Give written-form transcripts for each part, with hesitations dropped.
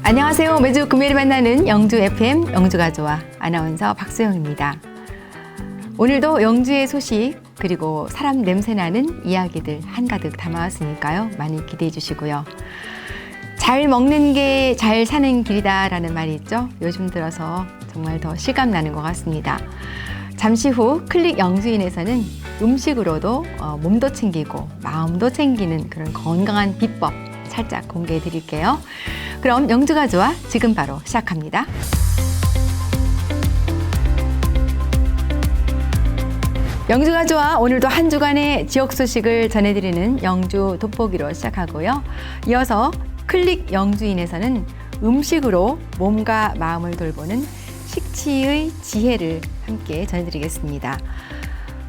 안녕하세요. 매주 금요일에 만나는 영주 FM 영주가 좋아 아나운서 박수영입니다. 오늘도 영주의 소식 그리고 사람 냄새나는 이야기들 한가득 담아왔으니까요. 많이 기대해 주시고요. 잘 먹는 게 잘 사는 길이다라는 말이 있죠. 요즘 들어서 정말 더 실감나는 것 같습니다. 잠시 후 클릭 영주인에서는 음식으로도 몸도 챙기고 마음도 챙기는 그런 건강한 비법 살짝 공개해 드릴게요. 그럼 영주가 좋아 지금 바로 시작합니다. 영주가 좋아 오늘도 한 주간의 지역 소식을 전해드리는 영주 돋보기로 시작하고요. 이어서 클릭 영주인에서는 음식으로 몸과 마음을 돌보는 식치의 지혜를 함께 전해드리겠습니다.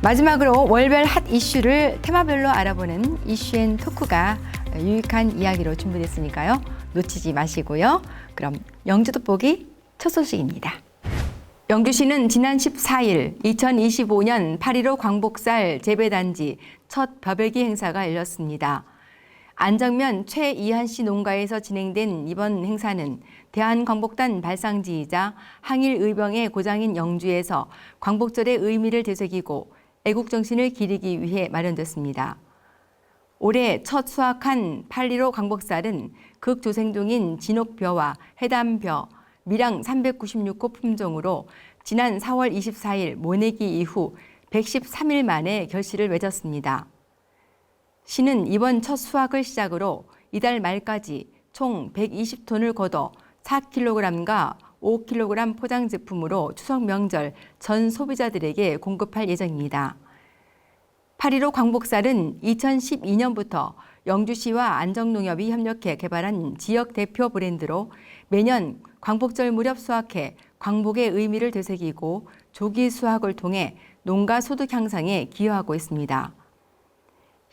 마지막으로 월별 핫 이슈를 테마별로 알아보는 이슈앤토크가 유익한 이야기로 준비됐으니까요. 놓치지 마시고요. 그럼 영주 돋보기 첫 소식입니다. 영주시는 지난 14일 2025년 8.15 광복살 재배단지 첫 벼베기 행사가 열렸습니다. 안정면 최이한씨 농가에서 진행된 이번 행사는 대한광복단 발상지이자 항일의병의 고장인 영주에서 광복절의 의미를 되새기고 애국정신을 기리기 위해 마련됐습니다. 올해 첫 수확한 8.15 광복살은 극조생종인 진옥벼와 해담벼, 밀양 396호 품종으로 지난 4월 24일 모내기 이후 113일 만에 결실을 맺었습니다. 시는 이번 첫 수확을 시작으로 이달 말까지 총 120톤을 거둬 4kg과 5kg 포장 제품으로 추석 명절 전 소비자들에게 공급할 예정입니다. 8.15 광복살은 2012년부터 영주시와 안정농협이 협력해 개발한 지역 대표 브랜드로 매년 광복절 무렵 수확해 광복의 의미를 되새기고 조기 수확을 통해 농가 소득 향상에 기여하고 있습니다.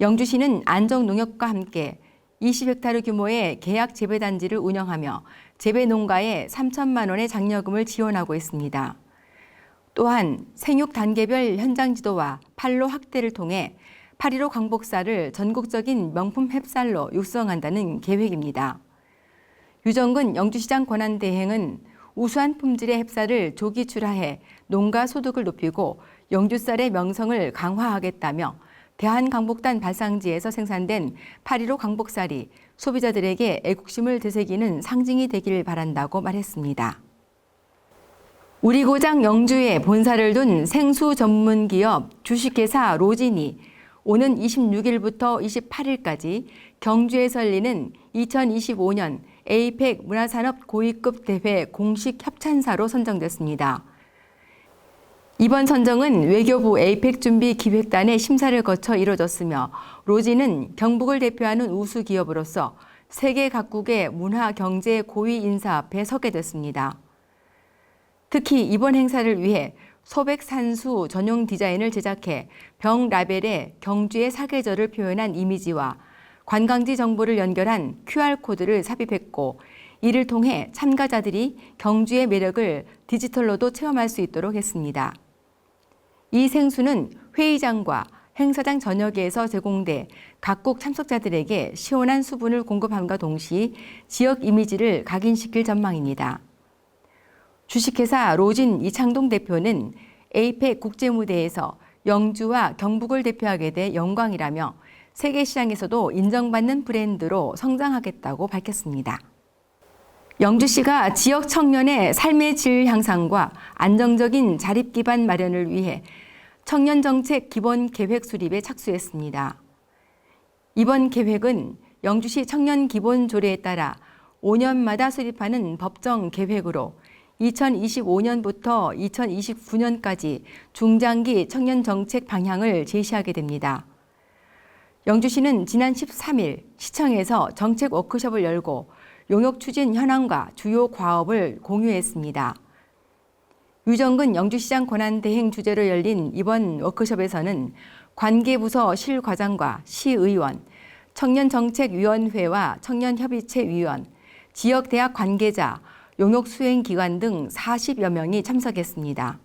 영주시는 안정농협과 함께 20헥타르 규모의 계약 재배단지를 운영하며 재배농가에 3천만 원의 장려금을 지원하고 있습니다. 또한 생육 단계별 현장 지도와 판로 확대를 통해 8.15 광복살을 전국적인 명품 햅쌀로 육성한다는 계획입니다. 유정근 영주시장 권한대행은 우수한 품질의 햅쌀을 조기 출하해 농가 소득을 높이고 영주쌀의 명성을 강화하겠다며 대한광복단 발상지에서 생산된 8.15 광복살이 소비자들에게 애국심을 되새기는 상징이 되길 바란다고 말했습니다. 우리 고장 영주에 본사를 둔 생수 전문 기업 주식회사 로진이 오는 26일부터 28일까지 경주에서 열리는 2025년 에이펙 문화산업 고위급 대회 공식 협찬사로 선정됐습니다. 이번 선정은 외교부 에이펙 준비 기획단의 심사를 거쳐 이뤄졌으며 로진은 경북을 대표하는 우수 기업으로서 세계 각국의 문화 경제 고위 인사 앞에 서게 됐습니다. 특히 이번 행사를 위해 소백 산수 전용 디자인을 제작해 병 라벨에 경주의 사계절을 표현한 이미지와 관광지 정보를 연결한 QR코드를 삽입했고 이를 통해 참가자들이 경주의 매력을 디지털로도 체험할 수 있도록 했습니다. 이 생수는 회의장과 행사장 전역에서 제공돼 각국 참석자들에게 시원한 수분을 공급함과 동시에 지역 이미지를 각인시킬 전망입니다. 주식회사 로진 이창동 대표는 에이펙 국제무대에서 영주와 경북을 대표하게 돼 영광이라며 세계시장에서도 인정받는 브랜드로 성장하겠다고 밝혔습니다. 영주시가 지역 청년의 삶의 질 향상과 안정적인 자립 기반 마련을 위해 청년정책 기본 계획 수립에 착수했습니다. 이번 계획은 영주시 청년 기본 조례에 따라 5년마다 수립하는 법정 계획으로 2025년부터 2029년까지 중장기 청년 정책 방향을 제시하게 됩니다. 영주시는 지난 13일 시청에서 정책 워크숍을 열고 용역 추진 현황과 주요 과업을 공유했습니다. 유정근 영주시장 권한대행 주재로 열린 이번 워크숍에서는 관계부서 실과장과 시의원, 청년정책위원회와 청년협의체위원, 지역대학 관계자, 용역수행기관 등 40여 명이 참석했습니다.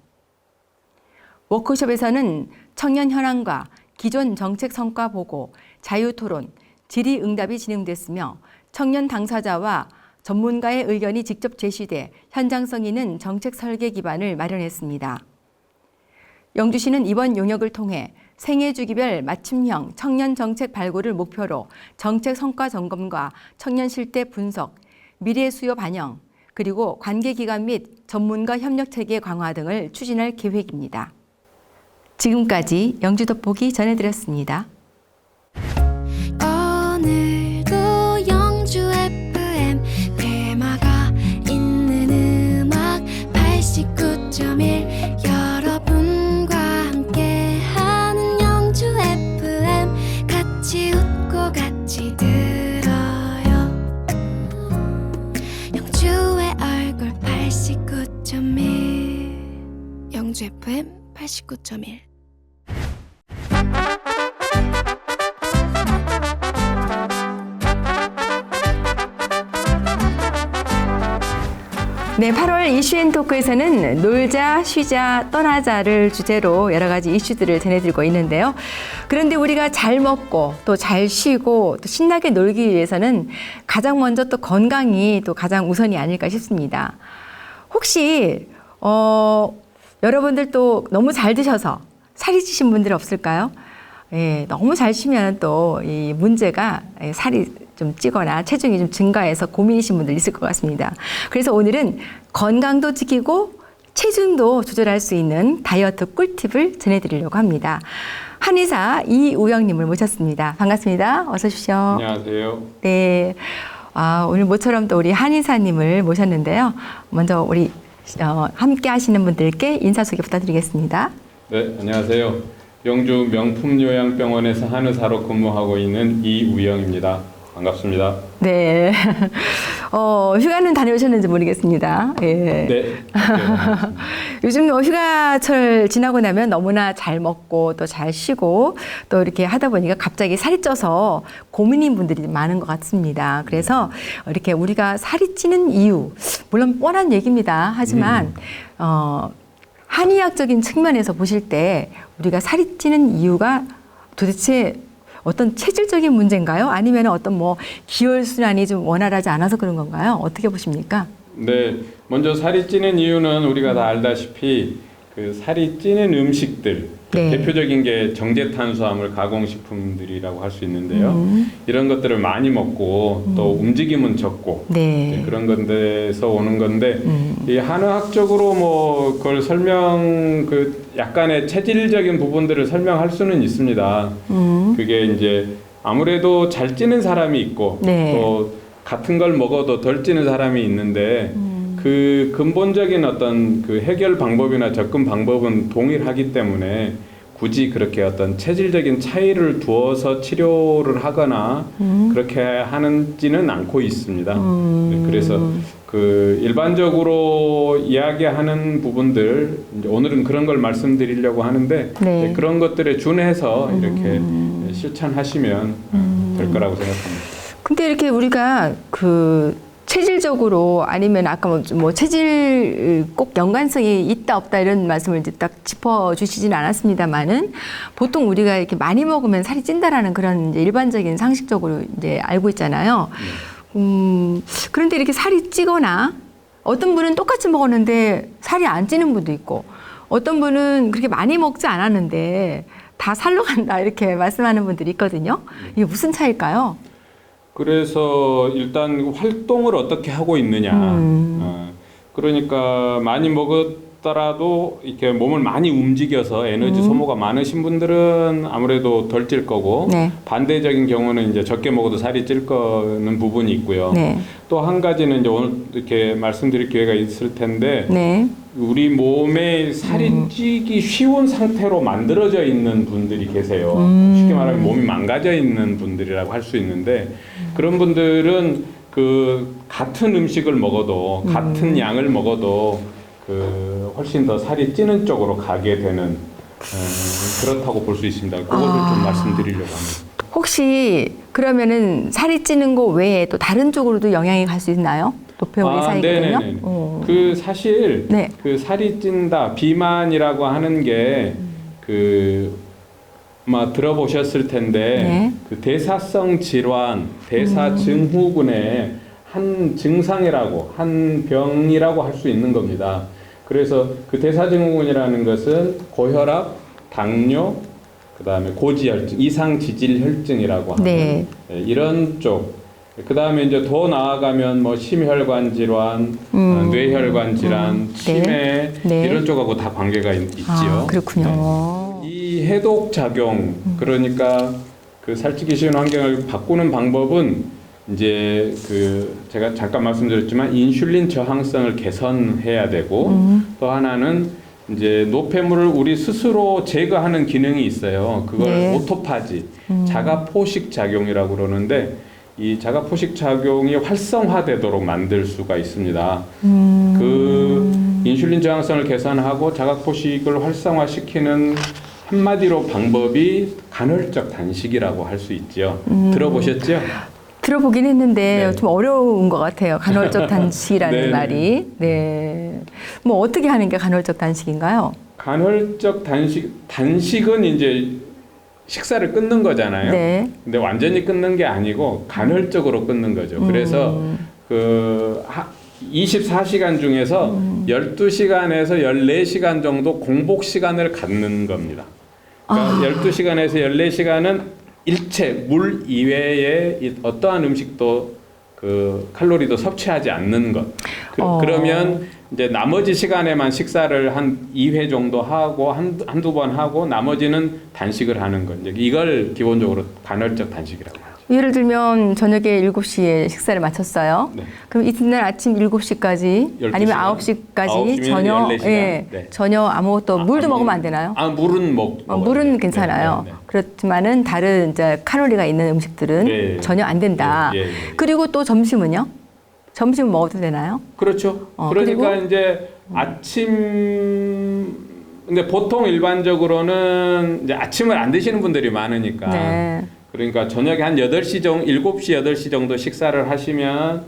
워크숍에서는 청년 현황과 기존 정책 성과 보고, 자유토론, 질의응답이 진행됐으며 청년 당사자와 전문가의 의견이 직접 제시돼 현장성 있는 정책 설계 기반을 마련했습니다. 영주시는 이번 용역을 통해 생애주기별 맞춤형 청년 정책 발굴을 목표로 정책 성과 점검과 청년 실태 분석, 미래 수요 반영, 그리고 관계기관 및 전문가 협력 체계 강화 등을 추진할 계획입니다. 지금까지 영주 돋보기 전해드렸습니다. 오늘도 영주 FM 테마가 있는 음악 89.1 여러분과 함께하는 영주 FM 같이 웃고 같이 들어요. 영주의 얼굴 89.1 영주 FM 89.1 네, 8월 이슈앤토크에서는 놀자, 쉬자, 떠나자를 주제로 여러 가지 이슈들을 전해드리고 있는데요. 그런데 우리가 잘 먹고 또 잘 쉬고 또 신나게 놀기 위해서는 가장 먼저 또 건강이 또 가장 우선이 아닐까 싶습니다. 혹시 여러분들 또 너무 잘 드셔서 살이 찌신 분들 없을까요? 예, 너무 잘 쉬면 또 이 문제가 살이 좀 찌거나 체중이 좀 증가해서 고민이신 분들 있을 것 같습니다. 그래서 오늘은 건강도 지키고 체중도 조절할 수 있는 다이어트 꿀팁을 전해드리려고 합니다. 한의사 이우영님을 모셨습니다. 반갑습니다. 어서 오십시오. 안녕하세요. 네, 오늘 모처럼 또 우리 한의사님을 모셨는데요. 먼저 우리 함께 하시는 분들께 인사 소개 부탁드리겠습니다. 네, 안녕하세요. 영주 명품요양병원에서 한의사로 근무하고 있는 이우영입니다. 반갑습니다. 네. 휴가는 다녀오셨는지 모르겠습니다. 예. 네. 요즘 휴가철 지나고 나면 너무나 잘 먹고 또 잘 쉬고 또 이렇게 하다 보니까 갑자기 살이 쪄서 고민인 분들이 많은 것 같습니다. 그래서 이렇게 우리가 살이 찌는 이유, 물론 뻔한 얘기입니다. 하지만, 한의학적인 측면에서 보실 때 우리가 살이 찌는 이유가 도대체 어떤 체질적인 문제인가요? 아니면 어떤 뭐 기혈순환이 좀 원활하지 않아서 그런 건가요? 어떻게 보십니까? 네, 먼저 살이 찌는 이유는 우리가 다 알다시피 그 살이 찌는 음식들, 네. 대표적인 게 정제탄수화물 가공식품들이라고 할 수 있는데요. 이런 것들을 많이 먹고 또 움직임은 적고 네. 그런 건데서 오는 건데 이 한의학적으로 뭐 그걸 약간의 체질적인 부분들을 설명할 수는 있습니다. 그게 이제 아무래도 잘 찌는 사람이 있고 네. 또 같은 걸 먹어도 덜 찌는 사람이 있는데 그 근본적인 어떤 그 해결 방법이나 접근 방법은 동일하기 때문에 굳이 그렇게 어떤 체질적인 차이를 두어서 치료를 하거나 그렇게 하는지는 않고 있습니다. 네, 그래서 그 일반적으로 이야기하는 부분들 이제 오늘은 그런 걸 말씀드리려고 하는데 네. 그런 것들에 준해서 이렇게 실천하시면 될 거라고 생각합니다. 근데 이렇게 우리가 체질적으로 아니면 아까 뭐 체질 꼭 연관성이 있다 없다 이런 말씀을 이제 딱 짚어주시지는 않았습니다만은 보통 우리가 이렇게 많이 먹으면 살이 찐다라는 그런 이제 일반적인 상식적으로 이제 알고 있잖아요. 그런데 이렇게 살이 찌거나 어떤 분은 똑같이 먹었는데 살이 안 찌는 분도 있고 어떤 분은 그렇게 많이 먹지 않았는데 다 살로 간다 이렇게 말씀하는 분들이 있거든요. 이게 무슨 차이일까요? 그래서 일단 활동을 어떻게 하고 있느냐. 그러니까 많이 먹었더라도 이렇게 몸을 많이 움직여서 에너지 소모가 많으신 분들은 아무래도 덜 찔 거고 네. 반대적인 경우는 이제 적게 먹어도 살이 찔 거는 부분이 있고요. 네. 또 한 가지는 이제 오늘 이렇게 말씀드릴 기회가 있을 텐데 네. 우리 몸에 살이 찌기 쉬운 상태로 만들어져 있는 분들이 계세요. 쉽게 말하면 몸이 망가져 있는 분들이라고 할 수 있는데 그런 분들은 그 같은 음식을 먹어도 같은 양을 먹어도 그 훨씬 더 살이 찌는 쪽으로 가게 되는 그렇다고 볼 수 있습니다. 그것을 좀 말씀드리려고 합니다. 혹시 그러면은 살이 찌는 거 외에 또 다른 쪽으로도 영향이 갈 수 있나요? 노폐물이 쌓이거든요. 네네네. 그 사실 네. 그 살이 찐다 비만이라고 하는 게 아마 들어보셨을 텐데 네. 그 대사성 질환, 대사 증후군의 한 증상이라고, 한 병이라고 할 수 있는 겁니다. 그래서 그 대사증후군이라는 것은 고혈압, 당뇨, 그 다음에 고지혈증, 이상지질혈증이라고 하는 네. 이런 쪽. 그 다음에 이제 더 나아가면 뭐 심혈관 질환, 뇌혈관 질환, 치매 네. 이런 쪽하고 다 관계가 있지요. 아, 그렇군요. 네. 이 해독 작용, 그러니까 그 살찌기 쉬운 환경을 바꾸는 방법은 이제 그 제가 잠깐 말씀드렸지만 인슐린 저항성을 개선해야 되고 또 하나는 이제 노폐물을 우리 스스로 제거하는 기능이 있어요. 그걸 네. 오토파지, 자가 포식 작용이라고 그러는데 이 자가 포식 작용이 활성화되도록 만들 수가 있습니다. 그 인슐린 저항성을 개선하고 자가 포식을 활성화시키는 한마디로 방법이 간헐적 단식이라고 할 수 있죠. 들어보셨죠? 들어보긴 했는데 네. 좀 어려운 것 같아요. 간헐적 단식이라는 네. 말이. 네. 뭐 어떻게 하는 게 간헐적 단식인가요? 간헐적 단식은 이제 식사를 끊는 거잖아요. 네. 근데 완전히 끊는 게 아니고 간헐적으로 끊는 거죠. 그래서 그 24시간 중에서 12시간에서 14시간 정도 공복 시간을 갖는 겁니다. 그러니까 12시간에서 14시간은 일체 물 이외에 어떠한 음식도 그 칼로리도 섭취하지 않는 것. 그러면 이제 나머지 시간에만 식사를 한 2회 정도 하고 한두 번 하고 나머지는 단식을 하는 것. 이제 이걸 기본적으로 간헐적 단식이라고 하죠. 예를 들면 저녁에 7시에 식사를 마쳤어요. 네. 그럼 이튿날 아침 7시까지 12시간? 아니면 9시까지 9시면 저녁 14시간? 예. 네. 저녁 아무것도 물도 먹으면 안 되나요? 물은 물은 괜찮아요. 네, 네, 네. 그렇지만은 다른 이제 칼로리가 있는 음식들은 네. 전혀 안 된다. 예, 예, 예. 그리고 또 점심은요? 점심 먹어도 되나요? 그렇죠. 그러니까 그리고? 이제 아침 근데 보통 일반적으로는 이제 아침을 안 드시는 분들이 많으니까 네. 그러니까 저녁에 한 8시 정도 7시 8시 정도 식사를 하시면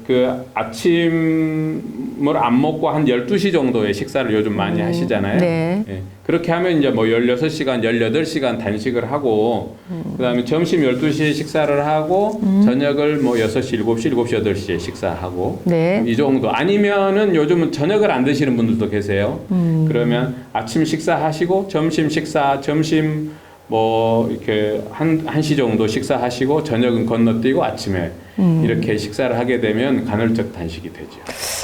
그 아침을 안 먹고 한 12시 정도의 식사를 요즘 많이 하시잖아요. 네. 예. 그렇게 하면 이제 뭐 16시간, 18시간 단식을 하고 그다음에 점심 12시에 식사를 하고 저녁을 뭐 6시, 7시, 7시, 8시에 식사하고 네. 이 정도 아니면은 요즘은 저녁을 안 드시는 분들도 계세요. 그러면 아침 식사하시고 점심 식사, 점심 뭐 이렇게 한 시 정도 식사하시고 저녁은 건너뛰고 아침에 이렇게 식사를 하게 되면 간헐적 단식이 되죠.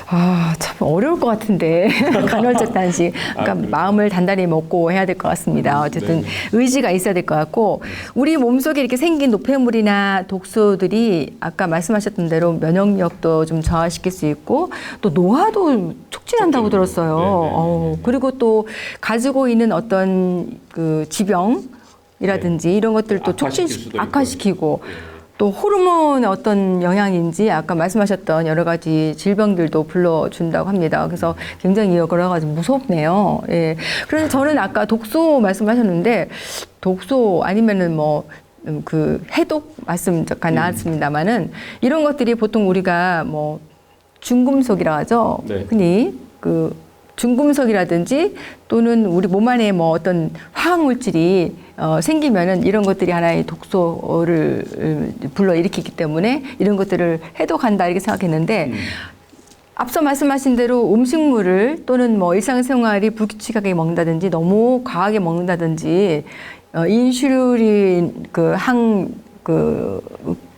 아, 참 어려울 것 같은데 간헐적 단식. 그러니까 그래요? 마음을 단단히 먹고 해야 될 것 같습니다. 어쨌든 네. 의지가 있어야 될 것 같고 우리 몸속에 이렇게 생긴 노폐물이나 독소들이 아까 말씀하셨던 대로 면역력도 좀 저하시킬 수 있고 또 노화도 촉진한다고 들었어요. 네, 네, 네. 그리고 또 가지고 있는 어떤 그 지병이라든지 이런 것들도 악화시킬 수도 있고. 악화시키고 예. 또 호르몬의 어떤 영향인지 아까 말씀하셨던 여러 가지 질병들도 불러준다고 합니다. 그래서 굉장히 여러 가지 무섭네요. 예. 그래서 저는 아까 독소 말씀하셨는데 독소 아니면은 뭐 그 해독 말씀 잠깐 나왔습니다만은 이런 것들이 보통 우리가 뭐 중금속이라 하죠. 네. 흔히 그 중금속이라든지 또는 우리 몸 안에 뭐 어떤 화학 물질이 생기면은 이런 것들이 하나의 독소를 불러일으키기 때문에 이런 것들을 해독한다 이렇게 생각했는데 앞서 말씀하신 대로 음식물을 또는 뭐 일상생활이 불규칙하게 먹는다든지 너무 과하게 먹는다든지 인슐린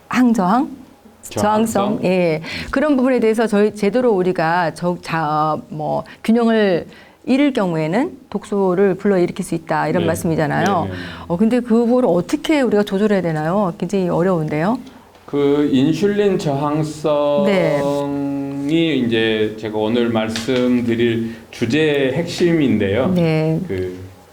항저항 저항성, 예, 그런 부분에 대해서 제대로 우리가 뭐 균형을 잃을 경우에는 독소를 불러일으킬 수 있다 이런 네. 말씀이잖아요. 네, 네. 근데 그거를 어떻게 우리가 조절해야 되나요? 굉장히 어려운데요. 그 인슐린 저항성이 네. 이제 제가 오늘 말씀드릴 주제의 핵심인데요. 네.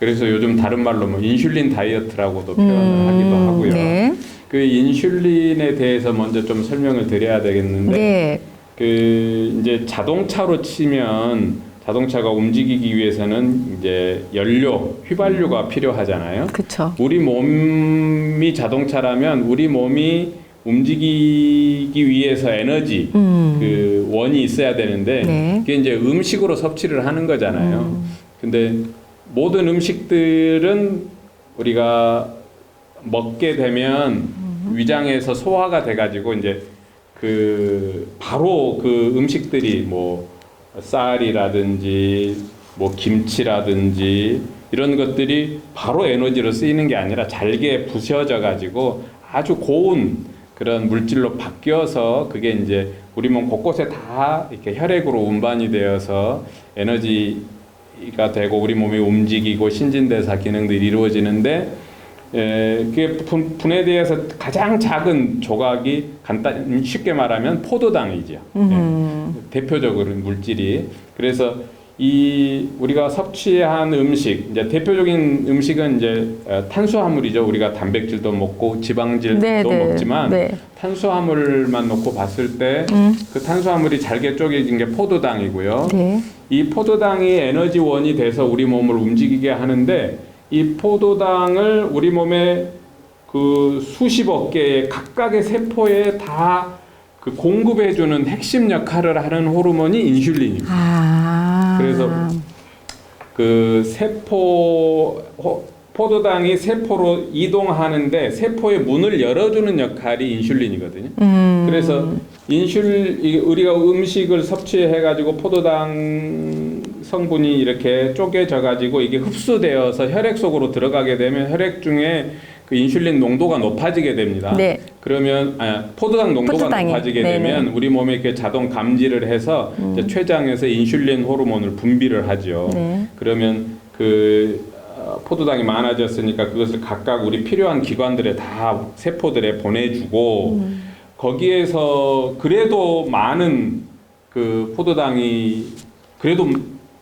그래서 요즘 다른 말로 뭐 인슐린 다이어트라고도 표현을 하기도 하고요. 네. 그 인슐린에 대해서 먼저 좀 설명을 드려야 되겠는데, 네. 그 이제 자동차로 치면 자동차가 움직이기 위해서는 이제 연료, 휘발유가 필요하잖아요. 그렇죠. 우리 몸이 자동차라면 우리 몸이 움직이기 위해서 에너지 그 원이 있어야 되는데 네. 그게 이제 음식으로 섭취를 하는 거잖아요. 근데 모든 음식들은 우리가 먹게 되면 위장에서 소화가 돼가지고 이제 바로 그 음식들이 뭐 쌀이라든지 뭐 김치라든지 이런 것들이 바로 에너지로 쓰이는 게 아니라 잘게 부셔져 가지고 아주 고운 그런 물질로 바뀌어서 그게 이제 우리 몸 곳곳에 다 이렇게 혈액으로 운반이 되어서 에너지가 되고 우리 몸이 움직이고 신진대사 기능들이 이루어지는데 그게 분해되어서 가장 작은 조각이 간단 쉽게 말하면 포도당이죠. 대표적으로 물질이. 그래서 이 우리가 섭취한 음식 이제 대표적인 음식은 이제 탄수화물이죠. 우리가 단백질도 먹고 지방질도 네, 네, 먹지만 네. 탄수화물만 놓고 봤을 때 그 탄수화물이 잘게 쪼개진 게 포도당이고요. 네. 이 포도당이 에너지원이 돼서 우리 몸을 움직이게 하는데 이 포도당을 우리 몸에 그 수십억 개의 각각의 세포에 다 그 공급해주는 핵심 역할을 하는 호르몬이 인슐린입니다. 그래서 그 포도당이 세포로 이동하는데 세포의 문을 열어주는 역할이 인슐린이거든요. 그래서 우리가 음식을 섭취해가지고 포도당 성분이 이렇게 쪼개져가지고 이게 흡수되어서 혈액 속으로 들어가게 되면 혈액 중에 그 인슐린 농도가 높아지게 됩니다. 네. 그러면 포도당 농도가 포도당이. 높아지게 네네. 되면 우리 몸에 이렇게 자동 감지를 해서 이제 췌장에서 인슐린 호르몬을 분비를 하죠. 네. 그러면 포도당이 많아졌으니까 그것을 각각 우리 필요한 기관들에 다 세포들에 보내주고 거기에서 그래도 많은 그 포도당이 그래도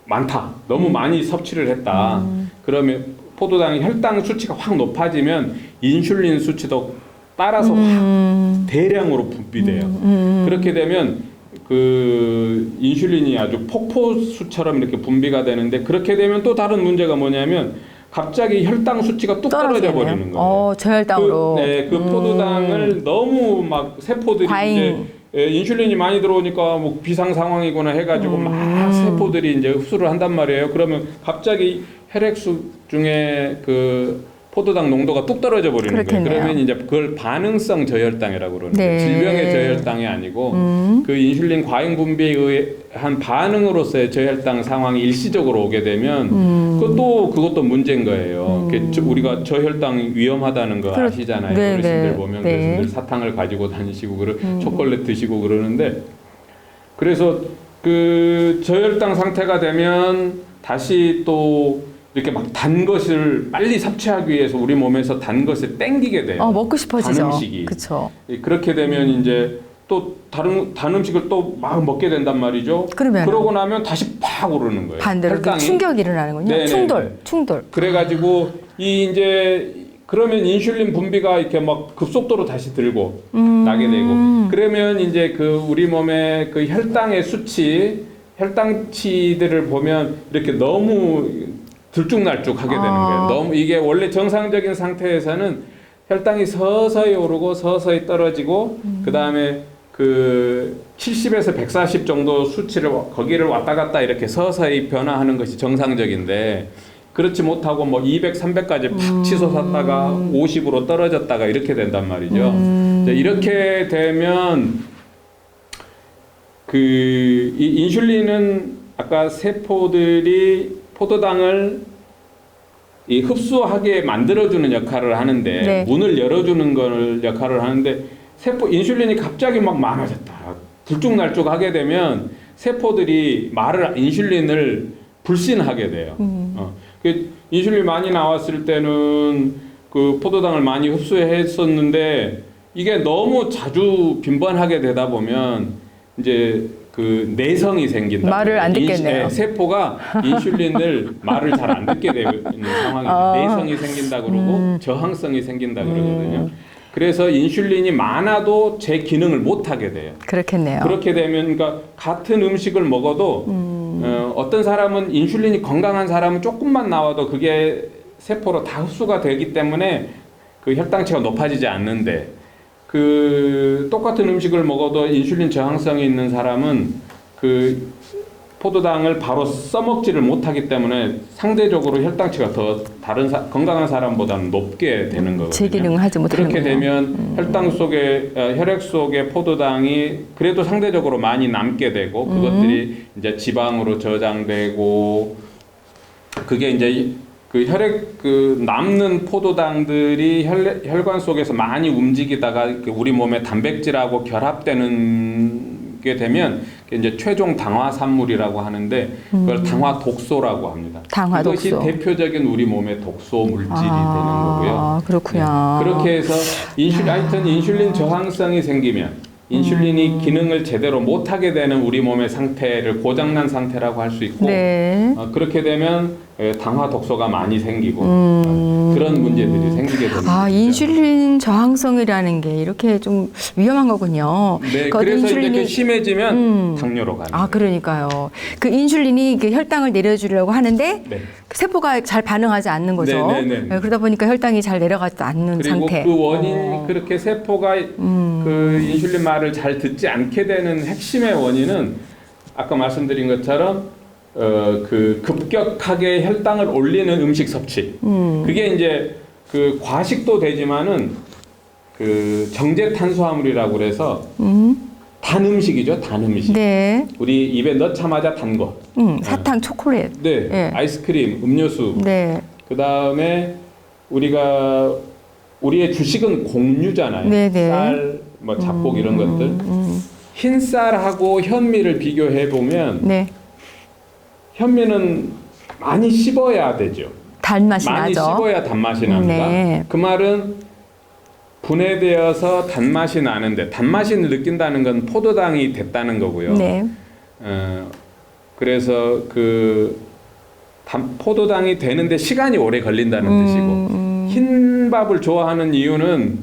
많다. 너무 많이 섭취를 했다. 그러면 포도당이 혈당 수치가 확 높아지면 인슐린 수치도 따라서 확 대량으로 분비돼요. 그렇게 되면 그 인슐린이 아주 폭포수처럼 이렇게 분비가 되는데 그렇게 되면 또 다른 문제가 뭐냐면 갑자기 혈당 수치가 뚝 떨어져 버리는 거예요. 저혈당으로. 그 포도당을 너무 막 세포들이 과잉. 이제 인슐린이 많이 들어오니까 뭐 비상 상황이거나 해가지고 막 세포들이 이제 흡수를 한단 말이에요. 그러면 갑자기 혈액수 중에 그 포도당 농도가 뚝 떨어져 버리는 그렇겠네요. 거예요. 그러면 이제 그걸 반응성 저혈당이라고 그러는데 네. 질병의 저혈당이 아니고 그 인슐린 과잉 분비에 의한 반응으로서의 저혈당 상황이 일시적으로 오게 되면 그것도 문제인 거예요. 우리가 저혈당 위험하다는 거 아시잖아요. 네, 어르신들 네. 보면 네. 어르신들 사탕을 가지고 다니시고 초콜릿 드시고 그러는데 그래서 그 저혈당 상태가 되면 다시 또 이렇게 막 단 것을 빨리 섭취하기 위해서 우리 몸에서 단 것을 땡기게 돼요. 먹고 싶어지죠. 단 음식이. 그렇죠. 그렇게 되면 이제 또 단 음식을 또 막 먹게 된단 말이죠. 그러고 나면 다시 팍 오르는 거예요. 반대로 혈당이. 충격이 일어나는군요. 네네네. 충돌. 그래가지고 그러면 인슐린 분비가 이렇게 막 급속도로 다시 들고 나게 되고 그러면 이제 그 우리 몸의 그 혈당의 혈당치들을 보면 이렇게 너무 들쭉날쭉하게 되는 거예요. 너무 이게 원래 정상적인 상태에서는 혈당이 서서히 오르고 서서히 떨어지고 그 다음에 그 70에서 140 정도 수치를 거기를 왔다 갔다 이렇게 서서히 변화하는 것이 정상적인데 그렇지 못하고 뭐 200, 300까지 팍 치솟았다가 50으로 떨어졌다가 이렇게 된단 말이죠. 이렇게 되면 이 인슐린은 아까 세포들이 포도당을 흡수하게 만들어주는 역할을 하는데 네. 문을 열어주는 역할을 하는데 인슐린이 갑자기 막 많아졌다. 들쭉날쭉하게 되면 세포들이 인슐린을 불신하게 돼요. 인슐린 많이 나왔을 때는 그 포도당을 많이 흡수했었는데 이게 너무 자주 빈번하게 되다 보면 이제 그 내성이 생긴다. 말을 안 듣겠네요. 세포가 인슐린을 말을 잘 안 듣게 되는 상황이에요. 내성이 생긴다 그러고 저항성이 생긴다 그러거든요. 그래서 인슐린이 많아도 제 기능을 못 하게 돼요. 그렇겠네요. 그렇게 되면 그러니까 같은 음식을 먹어도 어떤 사람은 인슐린이 건강한 사람은 조금만 나와도 그게 세포로 다 흡수가 되기 때문에 그 혈당치가 높아지지 않는데 그 똑같은 음식을 먹어도 인슐린 저항성이 있는 사람은 그 포도당을 바로 써먹지를 못하기 때문에 상대적으로 혈당치가 더 다른 건강한 사람보다는 높게 되는 거거든요. 제기능을 하지 못하는 그렇게 되면 혈당 속에 혈액 속에 포도당이 그래도 상대적으로 많이 남게 되고 그것들이 이제 지방으로 저장되고 그게 이제 그 혈액 그 남는 포도당들이 혈관 속에서 많이 움직이다가 우리 몸에 단백질하고 결합되는 게 되면 이제 최종 당화산물이라고 하는데 그걸 당화 독소라고 합니다. 당화 그것이 독소. 대표적인 우리 몸의 독소 물질이 되는 거고요. 그렇구나. 네. 그렇게 해서 하여튼 인슐린 저항성이 생기면 인슐린이 기능을 제대로 못하게 되는 우리 몸의 상태를 고장난 상태라고 할 수 있고 네. 그렇게 되면 당화 독소가 많이 생기고 그런 문제들이 생기게 됩니다. 아, 인슐린 저항성이라는 게 이렇게 좀 위험한 거군요. 네, 그 그래서 인슐린이- 이제 그 심해지면 당뇨로 가는 거예요. 그러니까요. 그 인슐린이 그 혈당을 내려주려고 하는데 네. 그 세포가 잘 반응하지 않는 거죠. 네, 네, 네. 그러다 보니까 혈당이 잘 내려가지 않는 그리고 상태. 그 원인 그렇게 세포가 그 인슐린 말을 잘 듣지 않게 되는 핵심의 원인은 아까 말씀드린 것처럼 그 급격하게 혈당을 올리는 음식 섭취. 그게 이제 그 과식도 되지만은 그 정제 탄수화물이라고 그래서 단 음식이죠, 단 음식. 네. 우리 입에 넣자마자 단 거. 사탕, 초콜릿. 네, 네. 아이스크림, 음료수. 네. 그 다음에 우리의 주식은 곡류잖아요. 네네. 쌀, 뭐 잡곡 이런 것들. 흰 쌀하고 현미를 비교해 보면 네. 현미는 많이 씹어야 되죠. 단맛이 많이 나죠. 씹어야 단맛이 납니다. 네. 그 말은 분해되어서 단맛이 나는데 단맛이 느낀다는 건 포도당이 됐다는 거고요. 네. 그래서 그 포도당이 되는데 시간이 오래 걸린다는 뜻이고 흰 밥을 좋아하는 이유는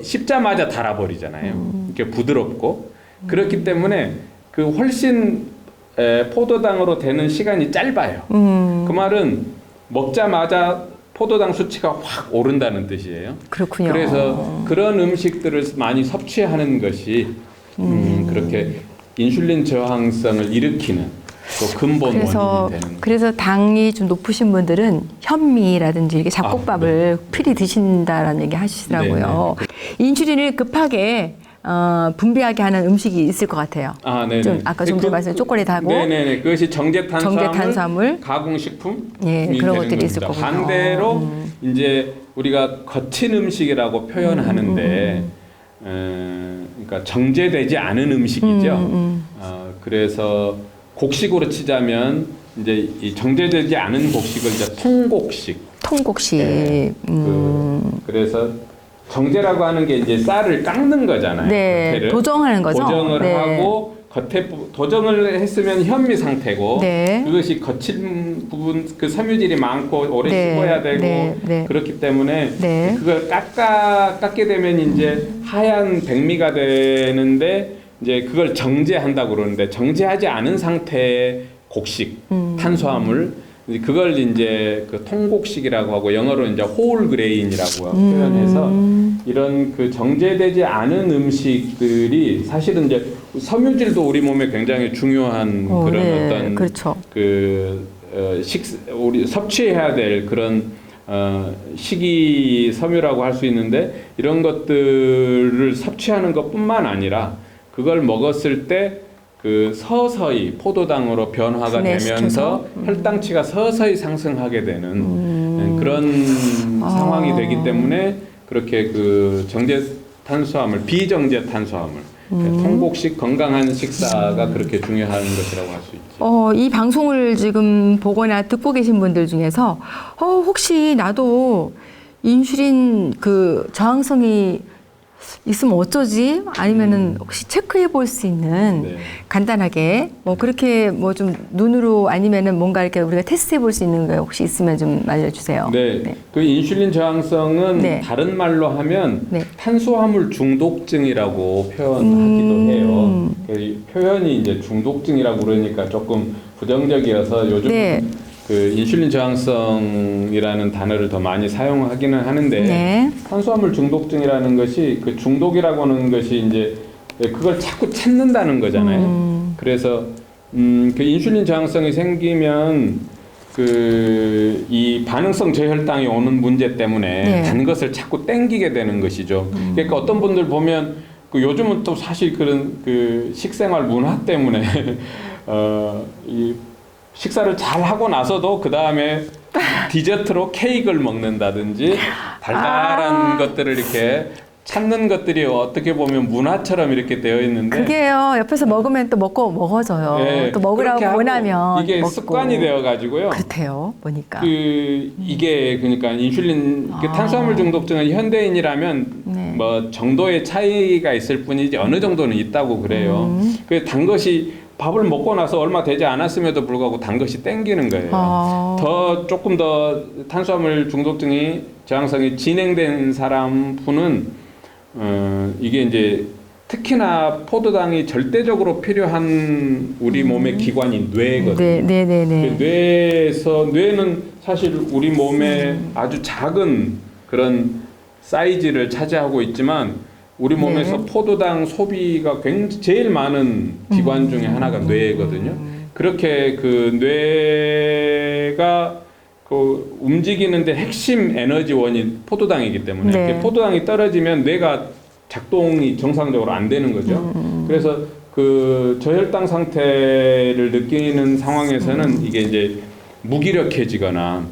씹자마자 달아버리잖아요. 이렇게 부드럽고 그렇기 때문에 그 훨씬 포도당으로 되는 시간이 짧아요. 그 말은 먹자마자 포도당 수치가 확 오른다는 뜻이에요. 그렇군요. 그래서 그런 음식들을 많이 섭취하는 것이 그렇게 인슐린 저항성을 일으키는 또 근본 그래서 원인이 되는. 그래서 당이 좀 높으신 분들은 현미라든지 이렇게 잡곡밥을 필히 드신다라는 얘기 하시더라고요. 인슐린을 급하게 분비하게 하는 음식이 있을 것 같아요. 네네. 좀 아까 좀 말씀 초콜릿하고 네네네. 그것이 정제탄수화물, 가공식품, 예, 그런 것들이 있을 거군요. 반대로 이제 우리가 거친 음식이라고 표현하는데, 그러니까 정제되지 않은 음식이죠. 그래서 곡식으로 치자면 이제 이 정제되지 않은 곡식을 이제 통곡식. 통곡식. 네. 그래서 정제라고 하는 게 이제 쌀을 깎는 거잖아요. 네, 겉에를. 도정하는 거죠. 도정을 네. 하고 겉에 도정을 했으면 현미 상태고 네. 그것이 거친 부분 그 섬유질이 많고 오래 네. 씹어야 되고 네. 네. 그렇기 때문에 네. 그걸 깎게 되면 이제 하얀 백미가 되는데 이제 그걸 정제한다고 그러는데 정제하지 않은 상태의 곡식 탄수화물 그걸 이제 그 통곡식이라고 하고 영어로 이제 홀 그레인이라고 표현해서 이런 그 정제되지 않은 음식들이 사실은 이제 섬유질도 우리 몸에 굉장히 중요한 그런 네. 어떤 그렇죠. 우리 섭취해야 될 그런 식이 섬유라고 할 수 있는데 이런 것들을 섭취하는 것뿐만 아니라 그걸 먹었을 때 그 서서히 포도당으로 변화가 분해시켜서? 되면서 혈당치가 서서히 상승하게 되는 그런 상황이 되기 때문에 그렇게 그 정제 탄수화물, 비정제 탄수화물, 통곡식 건강한 식사가 그렇게 중요한 것이라고 할 수 있죠. 이 방송을 지금 보거나 듣고 계신 분들 중에서 혹시 나도 인슐린 그 저항성이 있으면 어쩌지? 아니면은 혹시 체크해 볼 수 있는 네. 간단하게 뭐 그렇게 뭐 좀 눈으로 아니면은 뭔가 이렇게 우리가 테스트해 볼 수 있는 거 혹시 있으면 좀 알려주세요. 네, 그 인슐린 저항성은 네. 다른 말로 하면 네. 탄수화물 중독증이라고 표현하기도 해요. 그 표현이 이제 중독증이라고 그러니까 조금 부정적이어서 요즘 네. 그 인슐린 저항성이라는 단어를 더 많이 사용하기는 하는데 네. 탄수화물 중독증이라는 것이 그 중독이라고 하는 것이 이제 그걸 자꾸 찾는다는 거잖아요. 그래서 그 인슐린 저항성이 생기면 이 반응성 저혈당이 오는 문제 때문에 네. 단 것을 자꾸 땡기게 되는 것이죠. 그러니까 어떤 분들 보면 요즘은 또 사실 그런 식생활 문화 때문에 이 식사를 잘 하고 나서도 그 다음에 디저트로 케이크를 먹는다든지 달달한 것들을 이렇게 찾는 것들이 어떻게 보면 문화처럼 이렇게 되어 있는데 그게요. 옆에서 먹으면 또 먹어져요. 예, 또 먹으라고 그렇게 하고 원하면 이게 먹고. 습관이 되어 가지고요. 그렇대요. 보니까. 이게 그러니까 인슐린 탄수화물 중독증은 현대인이라면 네. 뭐 정도의 차이가 있을 뿐이지 어느 정도는 있다고 그래요. 그 단 것이 밥을 먹고 나서 얼마 되지 않았음에도 불구하고 단 것이 땡기는 거예요. 조금 더 탄수화물 중독증이 저항성이 진행된 사람분은 이게 이제 특히나 포도당이 절대적으로 필요한 우리 몸의 기관인 뇌거든요. 네. 뇌는 사실 우리 몸의 아주 작은 그런 사이즈를 차지하고 있지만 우리 몸에서 포도당 소비가 제일 많은 기관 중에 하나가 뇌거든요. 그렇게 뇌가 움직이는데 핵심 에너지원이 포도당이기 때문에 네. 포도당이 떨어지면 뇌가 작동이 정상적으로 안 되는 거죠. 그래서 저혈당 상태를 느끼는 상황에서는 이게 이제 무기력해지거나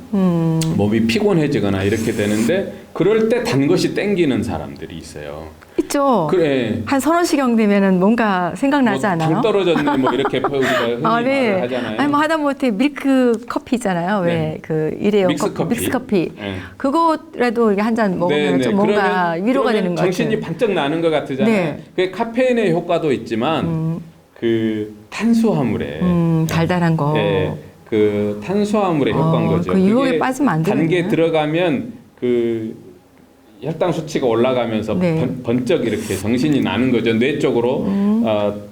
몸이 피곤해지거나 이렇게 되는데 그럴 때 단 것이 땡기는 사람들이 있어요. 있죠. 그래. 한 서너 시경 되면은 뭔가 생각나지 않아요? 당 떨어졌네 뭐 이렇게 우리가 흔히 말을 하잖아요. 아니 뭐 하다못해 밀크 커피 있잖아요. 왜 일회용 믹스커피. 네. 그거라도 한 잔 먹으면 좀 뭔가 위로가 되는 것 같아요. 정신이 반짝 나는 것 같으잖아요. 네. 그게 카페인의 효과도 있지만 탄수화물에 달달한 거. 네, 탄수화물의 효과인 거죠. 그 유혹에 빠지면 안 되는 단계 들어가면 혈당 수치가 올라가면서 번쩍 이렇게 정신이 나는 거죠. 뇌 쪽으로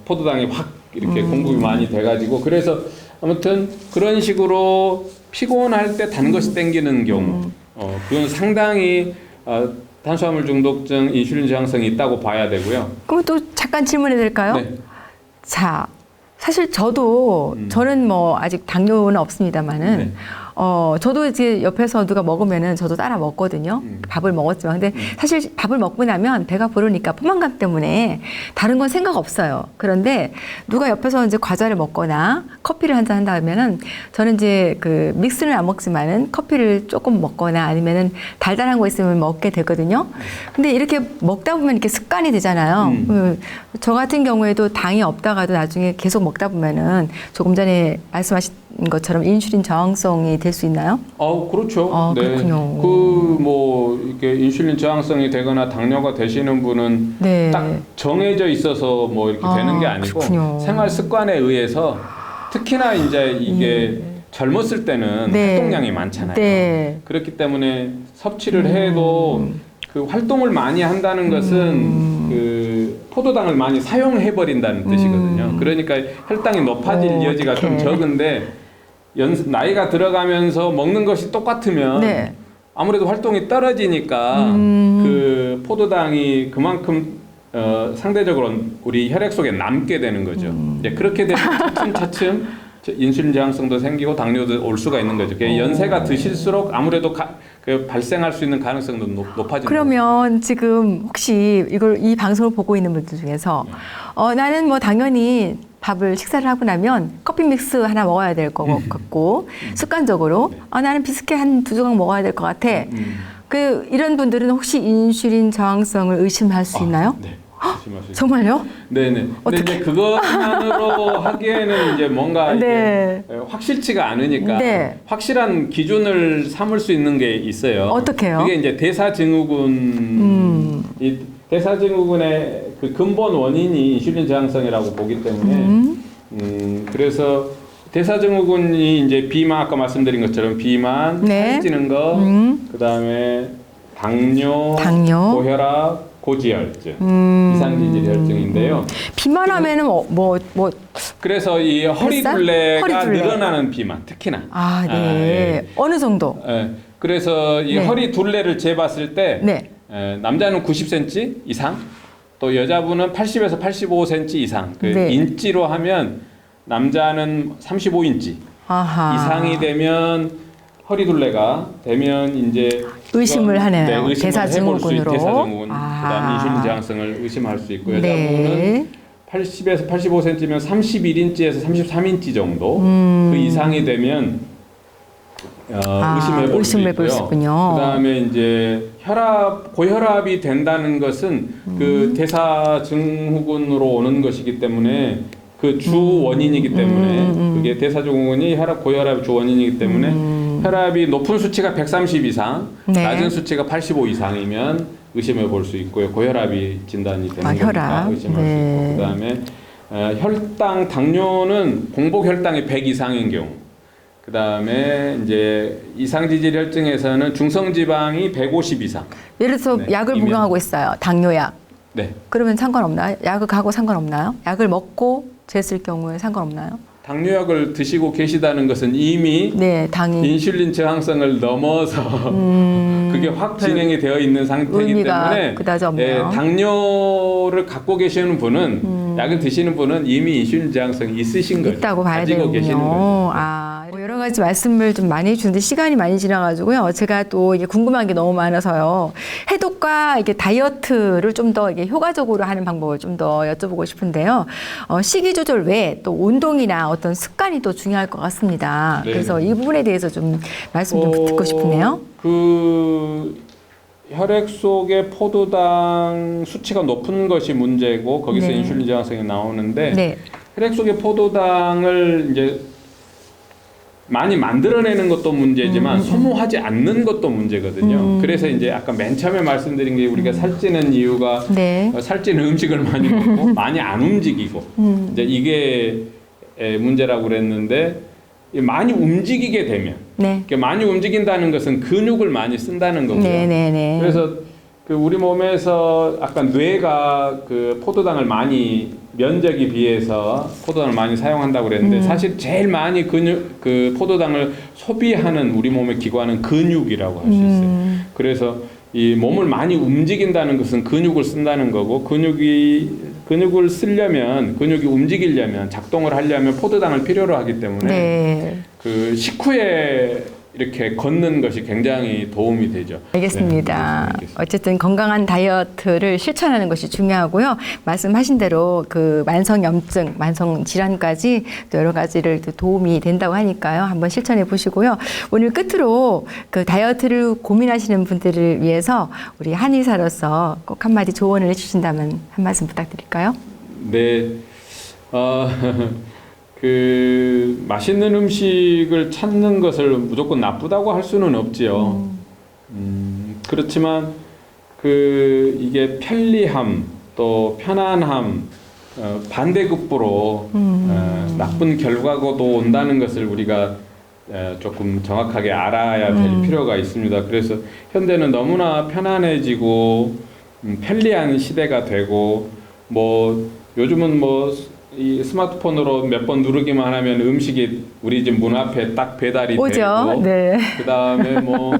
포도당이 확 이렇게 공급이 많이 돼가지고 그래서 아무튼 그런 식으로 피곤할 때 단 것이 땡기는 경우 그건 상당히 탄수화물 중독증, 인슐린 저항성이 있다고 봐야 되고요. 그럼 또 잠깐 질문해 드릴까요? 네. 자, 사실 저는 뭐 아직 당뇨는 없습니다만은 네. 저도 이제 옆에서 누가 먹으면은 저도 따라 먹거든요. 밥을 먹었지만. 근데 사실 밥을 먹고 나면 배가 부르니까 포만감 때문에 다른 건 생각 없어요. 그런데 누가 옆에서 이제 과자를 먹거나 커피를 한잔 한다 하면은 저는 이제 믹스는 안 먹지만은 커피를 조금 먹거나 아니면은 달달한 거 있으면 먹게 되거든요. 근데 이렇게 먹다 보면 이렇게 습관이 되잖아요. 저 같은 경우에도 당이 없다가도 나중에 계속 먹다 보면은 조금 전에 말씀하신 것처럼 인슐린 저항성이 될 수 있나요? 그렇죠. 네. 그렇군요. 이렇게 인슐린 저항성이 되거나 당뇨가 되시는 분은 딱 정해져 있어서 뭐 이렇게 되는 게 아니고 그렇군요. 생활 습관에 의해서 특히나 이제 이게 젊었을 때는 활동량이 많잖아요. 그렇기 때문에 섭취를 해도 활동을 많이 한다는 것은 포도당을 많이 사용해 버린다는 뜻이거든요. 그러니까 혈당이 높아질 여지가 좀 적은데 나이가 들어가면서 먹는 것이 똑같으면 아무래도 활동이 떨어지니까 포도당이 그만큼 상대적으로 우리 혈액 속에 남게 되는 거죠. 이제 그렇게 되면 차츰차츰 인슐린 저항성도 생기고 당뇨도 올 수가 있는 거죠. 연세가 드실수록 아무래도 발생할 수 있는 가능성도 높아지는 그러면 거죠. 지금 혹시 이 방송을 보고 있는 분들 중에서 나는 뭐 당연히 식사를 하고 나면 커피 믹스 하나 먹어야 될 것 같고 습관적으로 나는 비스켓 한 2조각 먹어야 될 것 같아. 이런 분들은 혹시 인슐린 저항성을 의심할 수 있나요? 네. 정말요? 네네. 근데 이제 그것만으로 하기에는 이제 뭔가 이게 확실치가 않으니까 확실한 기준을 삼을 수 있는 게 있어요. 어떻게요? 그게 이제 대사증후군, 이 대사증후군의 근본 원인이 인슐린 저항성이라고 보기 때문에 그래서 대사증후군이 이제 비만 아까 말씀드린 것처럼 비만, 살이 찌는 거, 그다음에 당뇨, 고혈압, 고지혈증, 이상지질혈증인데요. 비만하면은 그래서 이 허리둘레가 늘어나는 비만, 특히나. 어느 정도? 그래서 이 허리둘레를 재봤을 때 남자는 90cm 이상, 또 여자분은 80에서 85cm 이상. 인치로 하면 남자는 35인치 아하. 이상이 되면 허리둘레가 되면 이제 의심을 그건, 하네요. 네, 의심을 대사증후군으로. 대사증후군, 아하. 그다음 인슐린 저항성을 의심할 수 있고 여자분은 네. 80에서 85cm면 31인치에서 33인치 정도 그 이상이 되면 의심해 볼 수 의심해 볼 수 있고요. 있군요. 그다음에 이제 고혈압이 된다는 것은 그 대사증후군으로 오는 것이기 때문에 그 주 원인이기 때문에 그게 대사증후군이 고혈압의 주 원인이기 때문에 혈압이 높은 수치가 130 이상, 네. 낮은 수치가 85 이상이면 의심해 볼 수 있고요. 고혈압이 진단이 되는 거니까 혈압. 의심할 네. 수 있고 그다음에 혈당 당뇨는 공복 혈당이 100 이상인 경우. 그다음에 이제 이상지질 혈증에서는 중성 지방이 150 이상. 예를 들어서 네, 약을 이면- 복용하고 있어요. 당뇨약. 네. 그러면 상관없나요? 약을 가고 상관없나요? 약을 먹고 쟀을 경우에 상관없나요? 당뇨약을 드시고 계시다는 것은 이미 네, 당이 인슐린 저항성을 넘어서 그게 확 진행이 되어 있는 상태이기 의미가 때문에 그다지 없네요. 당뇨를 갖고 계시는 분은 약을 드시는 분은 이미 인슐린 저항성이 있으신 거죠. 있다고 봐야 가지고 계시는 되는군요. 거죠. 뭐 여러 가지 말씀을 좀 많이 해주는데 시간이 많이 지나가지고요. 제가 또 이게 궁금한 게 너무 많아서요. 해독과 이게 다이어트를 좀 더 이게 효과적으로 하는 방법을 좀 더 여쭤보고 싶은데요. 식이 조절 외에 또 운동이나 어떤 습관이 또 중요할 것 같습니다. 네. 그래서 이 부분에 대해서 좀 말씀 좀 듣고 싶네요. 그 혈액 속의 포도당 수치가 높은 것이 문제고 거기서 네. 인슐린 저항성이 나오는데 네. 혈액 속의 포도당을 이제 많이 만들어내는 것도 문제지만 소모하지 않는 것도 문제거든요. 그래서 이제 아까 맨 처음에 말씀드린 게 우리가 살찌는 이유가 네. 살찌는 음식을 많이 먹고 많이 안 움직이고 이제 이게 문제라고 그랬는데 많이 움직이게 되면 네. 이렇게 많이 움직인다는 것은 근육을 많이 쓴다는 거고요. 네네네. 그래서 그 우리 몸에서 아까 뇌가 그 포도당을 많이 면적에 비해서 포도당을 많이 사용한다고 그랬는데 사실 제일 많이 그 포도당을 소비하는 우리 몸의 기관은 근육이라고 할 수 있어요. 그래서 이 몸을 많이 움직인다는 것은 근육을 쓴다는 거고 근육을 쓰려면 근육이 움직이려면 작동을 하려면 포도당을 필요로 하기 때문에 네. 그 식후에 이렇게 걷는 것이 굉장히 도움이 되죠. 알겠습니다. 네, 알겠습니다. 어쨌든 건강한 다이어트를 실천하는 것이 중요하고요. 말씀하신 대로 그 만성염증, 만성질환까지 또 여러 가지를 또 도움이 된다고 하니까요. 한번 실천해 보시고요. 오늘 끝으로 그 다이어트를 고민하시는 분들을 위해서 우리 한의사로서 꼭 한마디 조언을 해주신다면 한 말씀 부탁드릴까요? 네, 그 맛있는 음식을 찾는 것을 무조건 나쁘다고 할 수는 없지요. 그렇지만 그 이게 편리함 또 편안함 반대급부로 나쁜 결과고도 온다는 것을 우리가 조금 정확하게 알아야 될 필요가 있습니다. 그래서 현대는 너무나 편안해지고 편리한 시대가 되고 뭐 요즘은 뭐 이 스마트폰으로 몇 번 누르기만 하면 음식이 우리 집 문 앞에 딱 배달이 오죠. 되고 네. 그다음에 뭐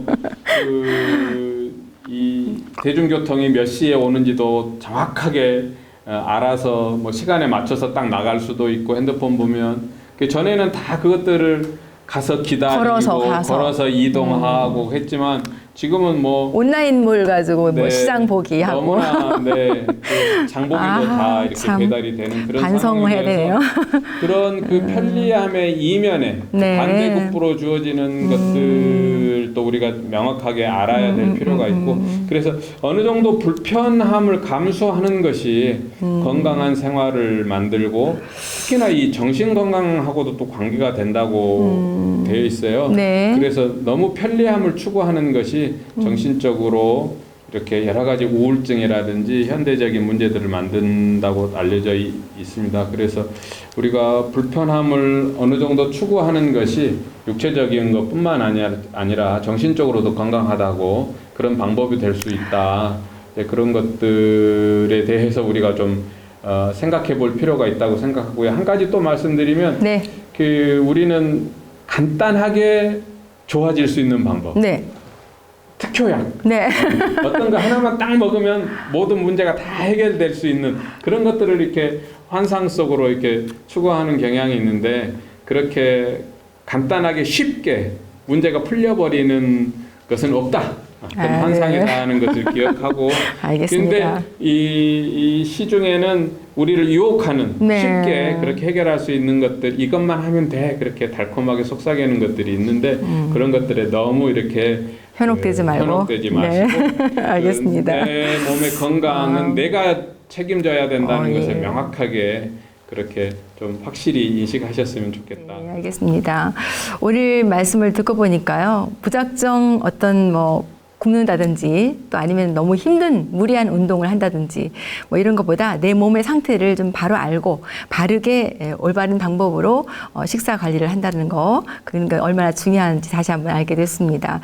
이 대중교통이 몇 시에 오는지도 정확하게 알아서 뭐 시간에 맞춰서 딱 나갈 수도 있고 핸드폰 보면 그 전에는 다 그것들을 가서 기다리고 걸어서 이동하고 했지만 지금은 뭐 온라인몰 가지고 뭐 네, 시장 보기 하고 너무나 그 장보기도 다 이렇게 참 배달이 되는 그런 반성을 해야 되네요. 그런 그 편리함의 이면에 네. 반대급부로 주어지는 것들도 우리가 명확하게 알아야 될 필요가 있고 그래서 어느 정도 불편함을 감수하는 것이 건강한 생활을 만들고 특히나 이 정신 건강하고도 또 관계가 된다고 되어 있어요. 네. 그래서 너무 편리함을 추구하는 것이 정신적으로 이렇게 여러 가지 우울증이라든지 현대적인 문제들을 만든다고 알려져 있습니다. 그래서 우리가 불편함을 어느 정도 추구하는 것이 육체적인 것뿐만 아니라 정신적으로도 건강하다고 그런 방법이 될 수 있다. 그런 것들에 대해서 우리가 좀 생각해 볼 필요가 있다고 생각하고요. 한 가지 또 말씀드리면 네. 그 우리는 간단하게 좋아질 수 있는 방법. 네. 특효약. 네. 어떤 거 하나만 딱 먹으면 모든 문제가 다 해결될 수 있는 그런 것들을 이렇게 환상 속으로 이렇게 추구하는 경향이 있는데 그렇게 간단하게 쉽게 문제가 풀려버리는 것은 없다. 어떤 환상이다 하는 것을 기억하고 알겠습니다. 근데 이 시중에는 우리를 유혹하는 네. 쉽게 그렇게 해결할 수 있는 것들 이것만 하면 돼 그렇게 달콤하게 속삭이는 것들이 있는데 그런 것들에 너무 이렇게 현혹되지 말고. 현혹되지 마시고 네. 알겠습니다. 내 몸의 건강은 내가 책임져야 된다는 예. 것을 명확하게 그렇게 좀 확실히 인식하셨으면 좋겠다. 네, 알겠습니다. 오늘 말씀을 듣고 보니까요. 무작정 어떤 뭐 굶는다든지 또 아니면 너무 힘든 무리한 운동을 한다든지 뭐 이런 것보다 내 몸의 상태를 좀 바로 알고 바르게 올바른 방법으로 식사 관리를 한다는 거 그러니까 얼마나 중요한지 다시 한번 알게 됐습니다.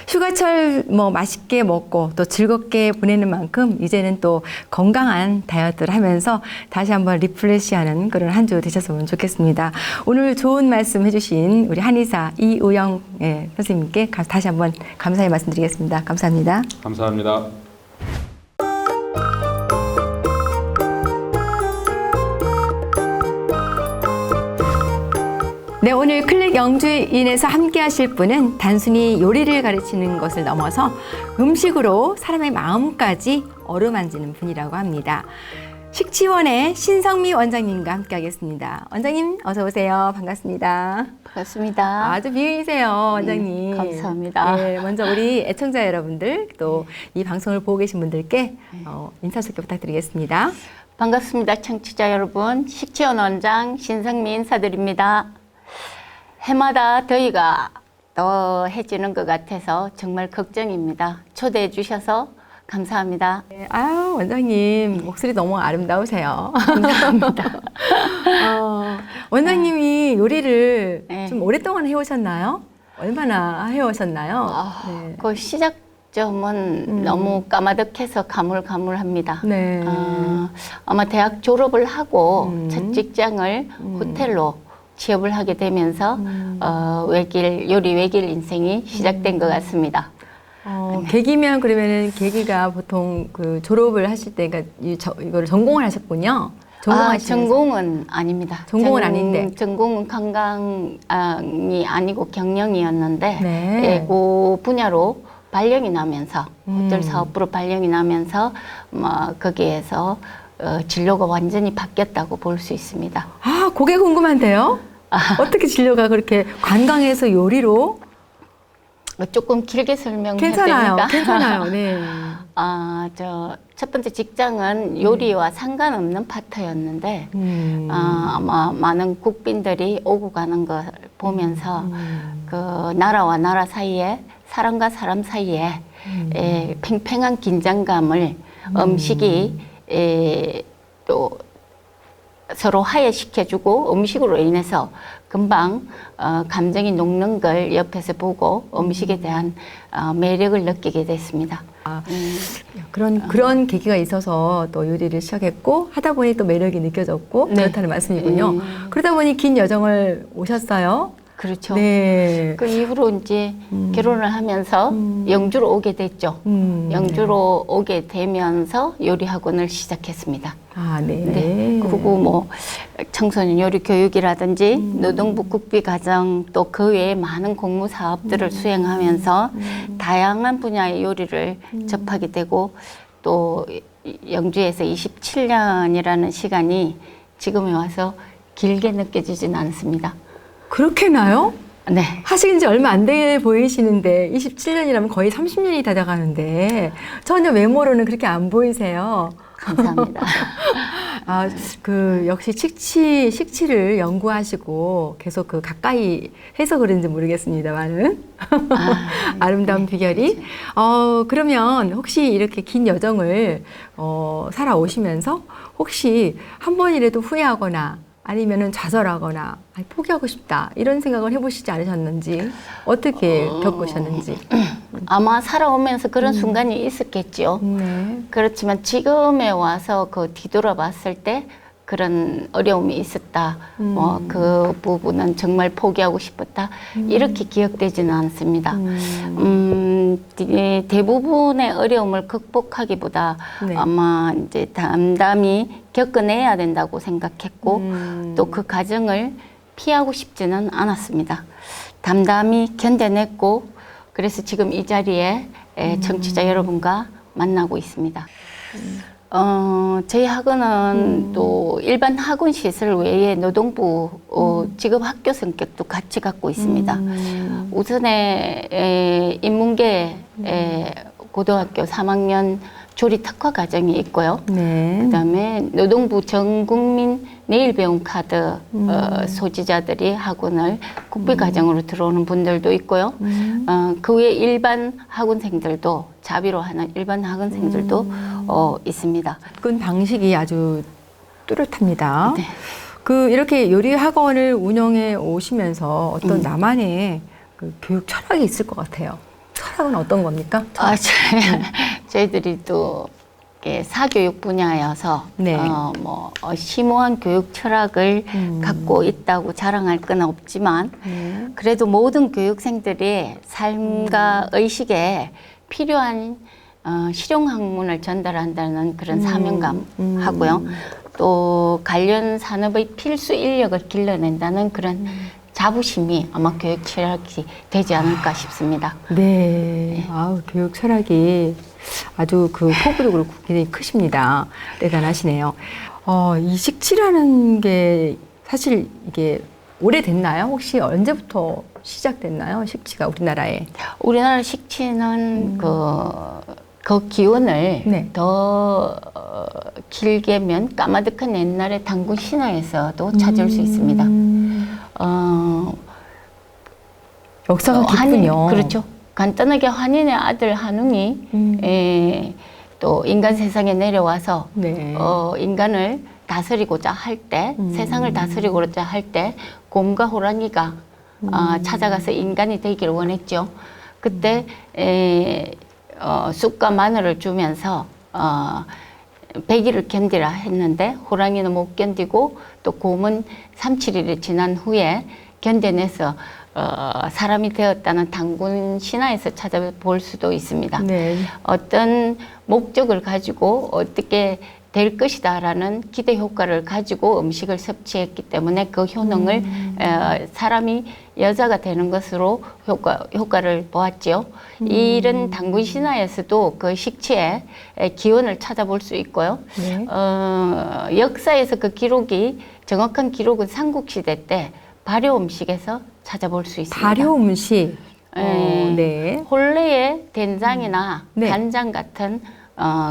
휴가철 뭐 맛있게 먹고 또 즐겁게 보내는 만큼 이제는 또 건강한 다이어트를 하면서 다시 한번 리프레시하는 그런 한 주 되셨으면 좋겠습니다. 오늘 좋은 말씀 해주신 우리 한의사 이우영 선생님께 다시 한번 감사의 말씀드리겠습니다. 감사합니다. 감사합니다. 네, 오늘 클릭 영주인에서 함께 하실 분은 단순히 요리를 가르치는 것을 넘어서 음식으로 사람의 마음까지 어루만지는 분이라고 합니다. 식치원의 신성미 원장님과 함께 하겠습니다. 원장님 어서 오세요. 반갑습니다. 반갑습니다. 아주 미인이세요, 원장님. 감사합니다. 네, 먼저 우리 애청자 여러분들 또 이 방송을 보고 계신 분들께 인사소개 부탁드리겠습니다. 반갑습니다. 청취자 여러분. 식치원 원장 신성미 인사드립니다. 해마다 더위가 더해지는 것 같아서 정말 걱정입니다. 초대해 주셔서 감사합니다. 네, 아유, 원장님 목소리 너무 아름다우세요. 감사합니다. 원장님이 요리를 네. 좀 오랫동안 해오셨나요? 얼마나 해오셨나요? 네. 그 시작점은 너무 까마득해서 가물가물합니다. 네. 아마 대학 졸업을 하고 첫 직장을 호텔로 취업을 하게 되면서 요리 외길 인생이 시작된 것 같습니다. 계기면 그러면은 계기가 보통 그 졸업을 하실 때 그러니까 이거를 전공을 하셨군요. 전공은 아닙니다. 전공은 아닌데. 전공은 관광이 아니고 경영이었는데 네. 예, 그 분야로 발령이 나면서 호텔 사업부로 발령이 나면서 거기에서 진로가 완전히 바뀌었다고 볼 수 있습니다. 아, 그게 궁금한데요? 어떻게 진로가 그렇게 관광에서 요리로? 조금 길게 설명해도 괜찮아요. 됩니까? 괜찮아요. 네. 첫 번째 직장은 요리와 상관없는 파트였는데 아마 많은 국빈들이 오고 가는 걸 보면서 그 나라와 나라 사이에 사람과 사람 사이에 팽팽한 긴장감을 음식이 또 서로 화해시켜주고 음식으로 인해서 금방 감정이 녹는 걸 옆에서 보고 음식에 대한 매력을 느끼게 됐습니다. 그런 계기가 있어서 또 요리를 시작했고 하다 보니 또 매력이 느껴졌고 네. 그렇다는 말씀이군요. 그러다 보니 긴 여정을 오셨어요. 그렇죠. 네. 그 이후로 이제 결혼을 하면서 영주로 오게 됐죠. 영주로 오게 되면서 요리 학원을 시작했습니다. 아, 네. 네. 그리고 뭐 청소년 요리 교육이라든지 노동부 국비 과정 또 그 외에 많은 공무 사업들을 수행하면서 다양한 분야의 요리를 접하게 되고 또 영주에서 27년이라는 시간이 지금에 와서 길게 느껴지진 않습니다. 그렇게나요? 네. 하신 지 얼마 안 돼 보이시는데 27년이라면 거의 30년이 다 돼가는데 전혀 외모로는 그렇게 안 보이세요. 감사합니다. 역시 식치를 연구하시고 계속 그 가까이 해서 그런지 모르겠습니다만은 아름다운 비결이. 그러면 혹시 이렇게 긴 여정을 살아오시면서 혹시 한 번이라도 후회하거나 아니면은 좌절하거나 포기하고 싶다 이런 생각을 해보시지 않으셨는지 어떻게 겪으셨는지. 아마 살아오면서 그런 순간이 있었겠죠. 네. 그렇지만 지금에 와서 그 뒤돌아봤을 때 그런 어려움이 있었다. 그 부분은 정말 포기하고 싶었다. 이렇게 기억되지는 않습니다. 대부분의 어려움을 극복하기보다 네. 아마 이제 담담히 겪어내야 된다고 생각했고 또 그 과정을 피하고 싶지는 않았습니다. 담담히 견뎌냈고 그래서 지금 이 자리에 청취자 여러분과 만나고 있습니다. 저희 학원은 또 일반 학원 시설 외에 노동부 직업 학교 성격도 같이 갖고 있습니다. 우선에 인문계 고등학교 3학년 조리 특화 과정이 있고요. 네. 그다음에 노동부 전국민 내일 배움 카드 소지자들이 학원을 국비 과정으로 들어오는 분들도 있고요. 그 외에 일반 학원생들도 자비로 하는 일반 학원생들도 있습니다. 접근 방식이 아주 뚜렷합니다. 네. 그 이렇게 요리 학원을 운영해 오시면서 어떤 나만의 그 교육 철학이 있을 것 같아요. 철학은 어떤 겁니까? 저희들이 또 사교육 분야여서 네. 심오한 교육 철학을 갖고 있다고 자랑할 건 없지만 그래도 모든 교육생들의 삶과 의식에 필요한 실용 학문을 전달한다는 그런 사명감 하고요. 또 관련 산업의 필수 인력을 길러낸다는 그런 자부심이 아마 교육 철학이 되지 않을까 싶습니다. 네. 아우, 교육 철학이 아주 그 포부도 그렇고 굉장히 크십니다. 대단하시네요. 이 식치라는 게 사실 이게 오래됐나요? 혹시 언제부터 시작됐나요? 식치가 우리나라에. 우리나라 식치는 그 기원을 네. 더 길게면 까마득한 옛날의 단군 신화에서도 찾을 수 있습니다. 역사가 깊군요. 그렇죠. 간단하게 환인의 아들 한웅이 또 인간 세상에 내려와서 네. 인간을 다스리고자 할 때, 세상을 다스리고자 할 때 곰과 호랑이가 찾아가서 인간이 되기를 원했죠. 그때 쑥과 마늘을 주면서 100일을 견디라 했는데 호랑이는 못 견디고 또 곰은 3, 7일이 지난 후에 견뎌내서 사람이 되었다는 단군 신화에서 찾아볼 수도 있습니다. 네. 어떤 목적을 가지고 어떻게 될 것이다라는 기대 효과를 가지고 음식을 섭취했기 때문에 그 효능을 사람이 여자가 되는 것으로 효과를 보았죠. 이런 단군 신화에서도 그 식치의 기원을 찾아볼 수 있고요. 네. 역사에서 그 기록이 정확한 기록은 삼국시대 때 발효 음식에서 찾아볼 수 있습니다. 발효 음식. 네. 혼례의 된장이나 네. 간장 같은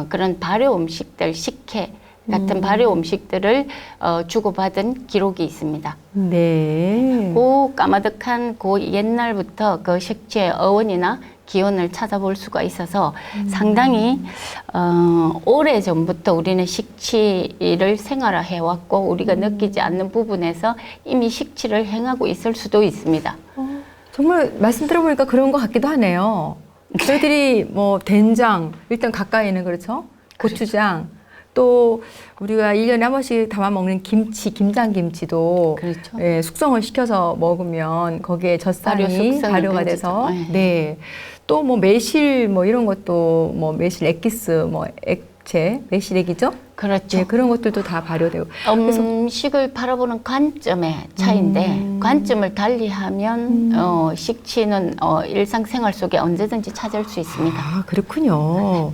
그런 발효 음식들, 식혜 같은 발효 음식들을 주고받은 기록이 있습니다. 네. 그 까마득한 그 옛날부터 그 식치의 어원이나 기원을 찾아볼 수가 있어서 상당히 오래 전부터 우리는 식치를 생활화해 왔고 우리가 느끼지 않는 부분에서 이미 식치를 행하고 있을 수도 있습니다. 정말 말씀 들어보니까 그런 것 같기도 하네요. 저희들이 뭐 된장, 일단 가까이는 그렇죠? 고추장, 또 우리가 1년에 한 번씩 담아 먹는 김치, 김장김치도 그렇죠. 예, 숙성을 시켜서 먹으면 거기에 젖산이 숙성이 발효가 되죠. 돼서 네. 네. 또 뭐 매실 뭐 이런 것도 뭐 매실 엑기스 뭐 액체, 매실액이죠? 그렇죠. 예, 그런 것들도 다 발효되고. 음식을 바라보는 관점의 차이인데 관점을 달리하면 식치는 일상생활 속에 언제든지 찾을 수 있습니다. 아, 그렇군요.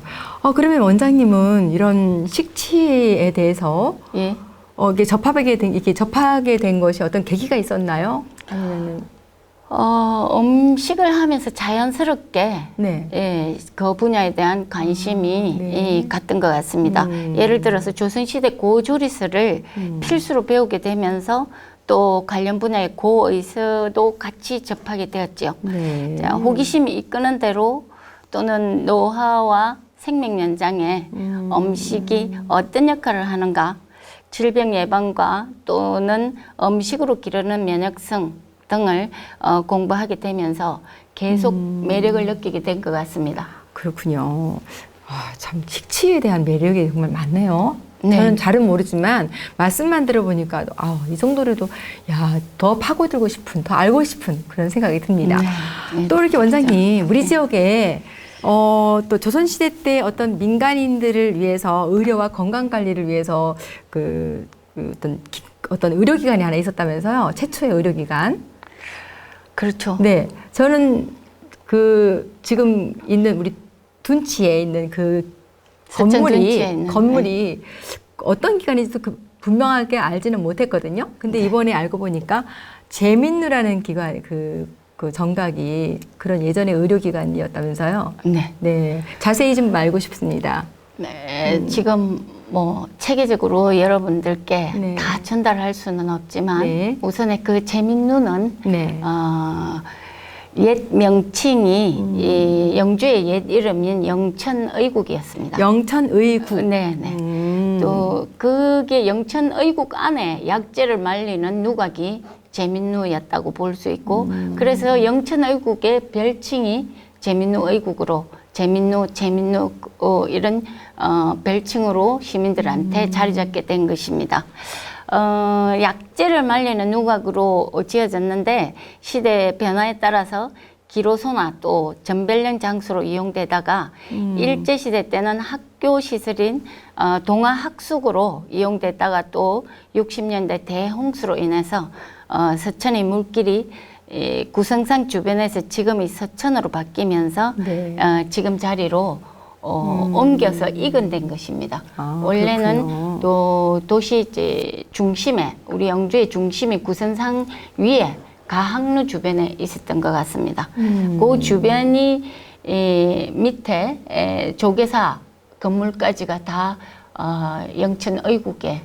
그러면 원장님은 이런 식치에 대해서 예. 이게 접하게 된 것이 어떤 계기가 있었나요? 아니면은 음식을 하면서 자연스럽게 네. 예, 그 분야에 대한 관심이 네. 갔던 것 같습니다. 예를 들어서 조선시대 고조리술을 필수로 배우게 되면서 또 관련 분야의 고의서도 같이 접하게 되었죠. 네. 자, 호기심이 이끄는 대로 또는 노화와 생명 연장에 음식이 어떤 역할을 하는가, 질병 예방과 또는 음식으로 기르는 면역성 등을 공부하게 되면서 계속 매력을 느끼게 된 것 같습니다. 그렇군요. 참 식치에 대한 매력이 정말 많네요. 네. 저는 잘은 모르지만 말씀만 들어보니까 이 정도라도 더 파고들고 싶은, 더 알고 싶은 그런 생각이 듭니다. 네. 또 이렇게 원장님 우리 지역에 또 조선시대 때 어떤 민간인들을 위해서 의료와 건강 관리를 위해서 어떤 의료기관이 하나 있었다면서요. 최초의 의료기관. 그렇죠. 네. 저는 지금 있는 우리 둔치에 있는 서천 둔치에 있는, 건물이 어떤 기관인지 분명하게 알지는 못했거든요. 근데 이번에 알고 보니까 재민누라는 기관, 그 정각이 그런 예전의 의료기관이었다면서요. 네. 네. 자세히 좀 알고 싶습니다. 네, 지금 뭐 체계적으로 여러분들께 네. 다 전달할 수는 없지만 네. 우선에 그 재민누는 네. 옛 명칭이 이 영주의 옛 이름인 영천의국이었습니다. 영천의국. 네네. 또 그게 영천의국 안에 약재를 말리는 누각이 재민누였다고 볼 수 있고 그래서 영천의국의 별칭이 재민누의국으로 재민누 이런 별칭으로 시민들한테 자리 잡게 된 것입니다. 약재를 말리는 누각으로 지어졌는데 시대 변화에 따라서 기로소나 또 전별령 장소로 이용되다가 일제시대 때는 학교 시설인 동아학숙으로 이용되다가 또 60년대 대홍수로 인해서 서천의 물길이 구성산 주변에서 지금의 서천으로 바뀌면서 네. 지금 자리로 옮겨서 이건된 것입니다. 원래는 그렇군요. 또 도시 이제 중심에 우리 영주의 중심이 구선상 위에 가항로 주변에 있었던 것 같습니다. 그 주변이 밑에 조계사 건물까지가 다 영천의국의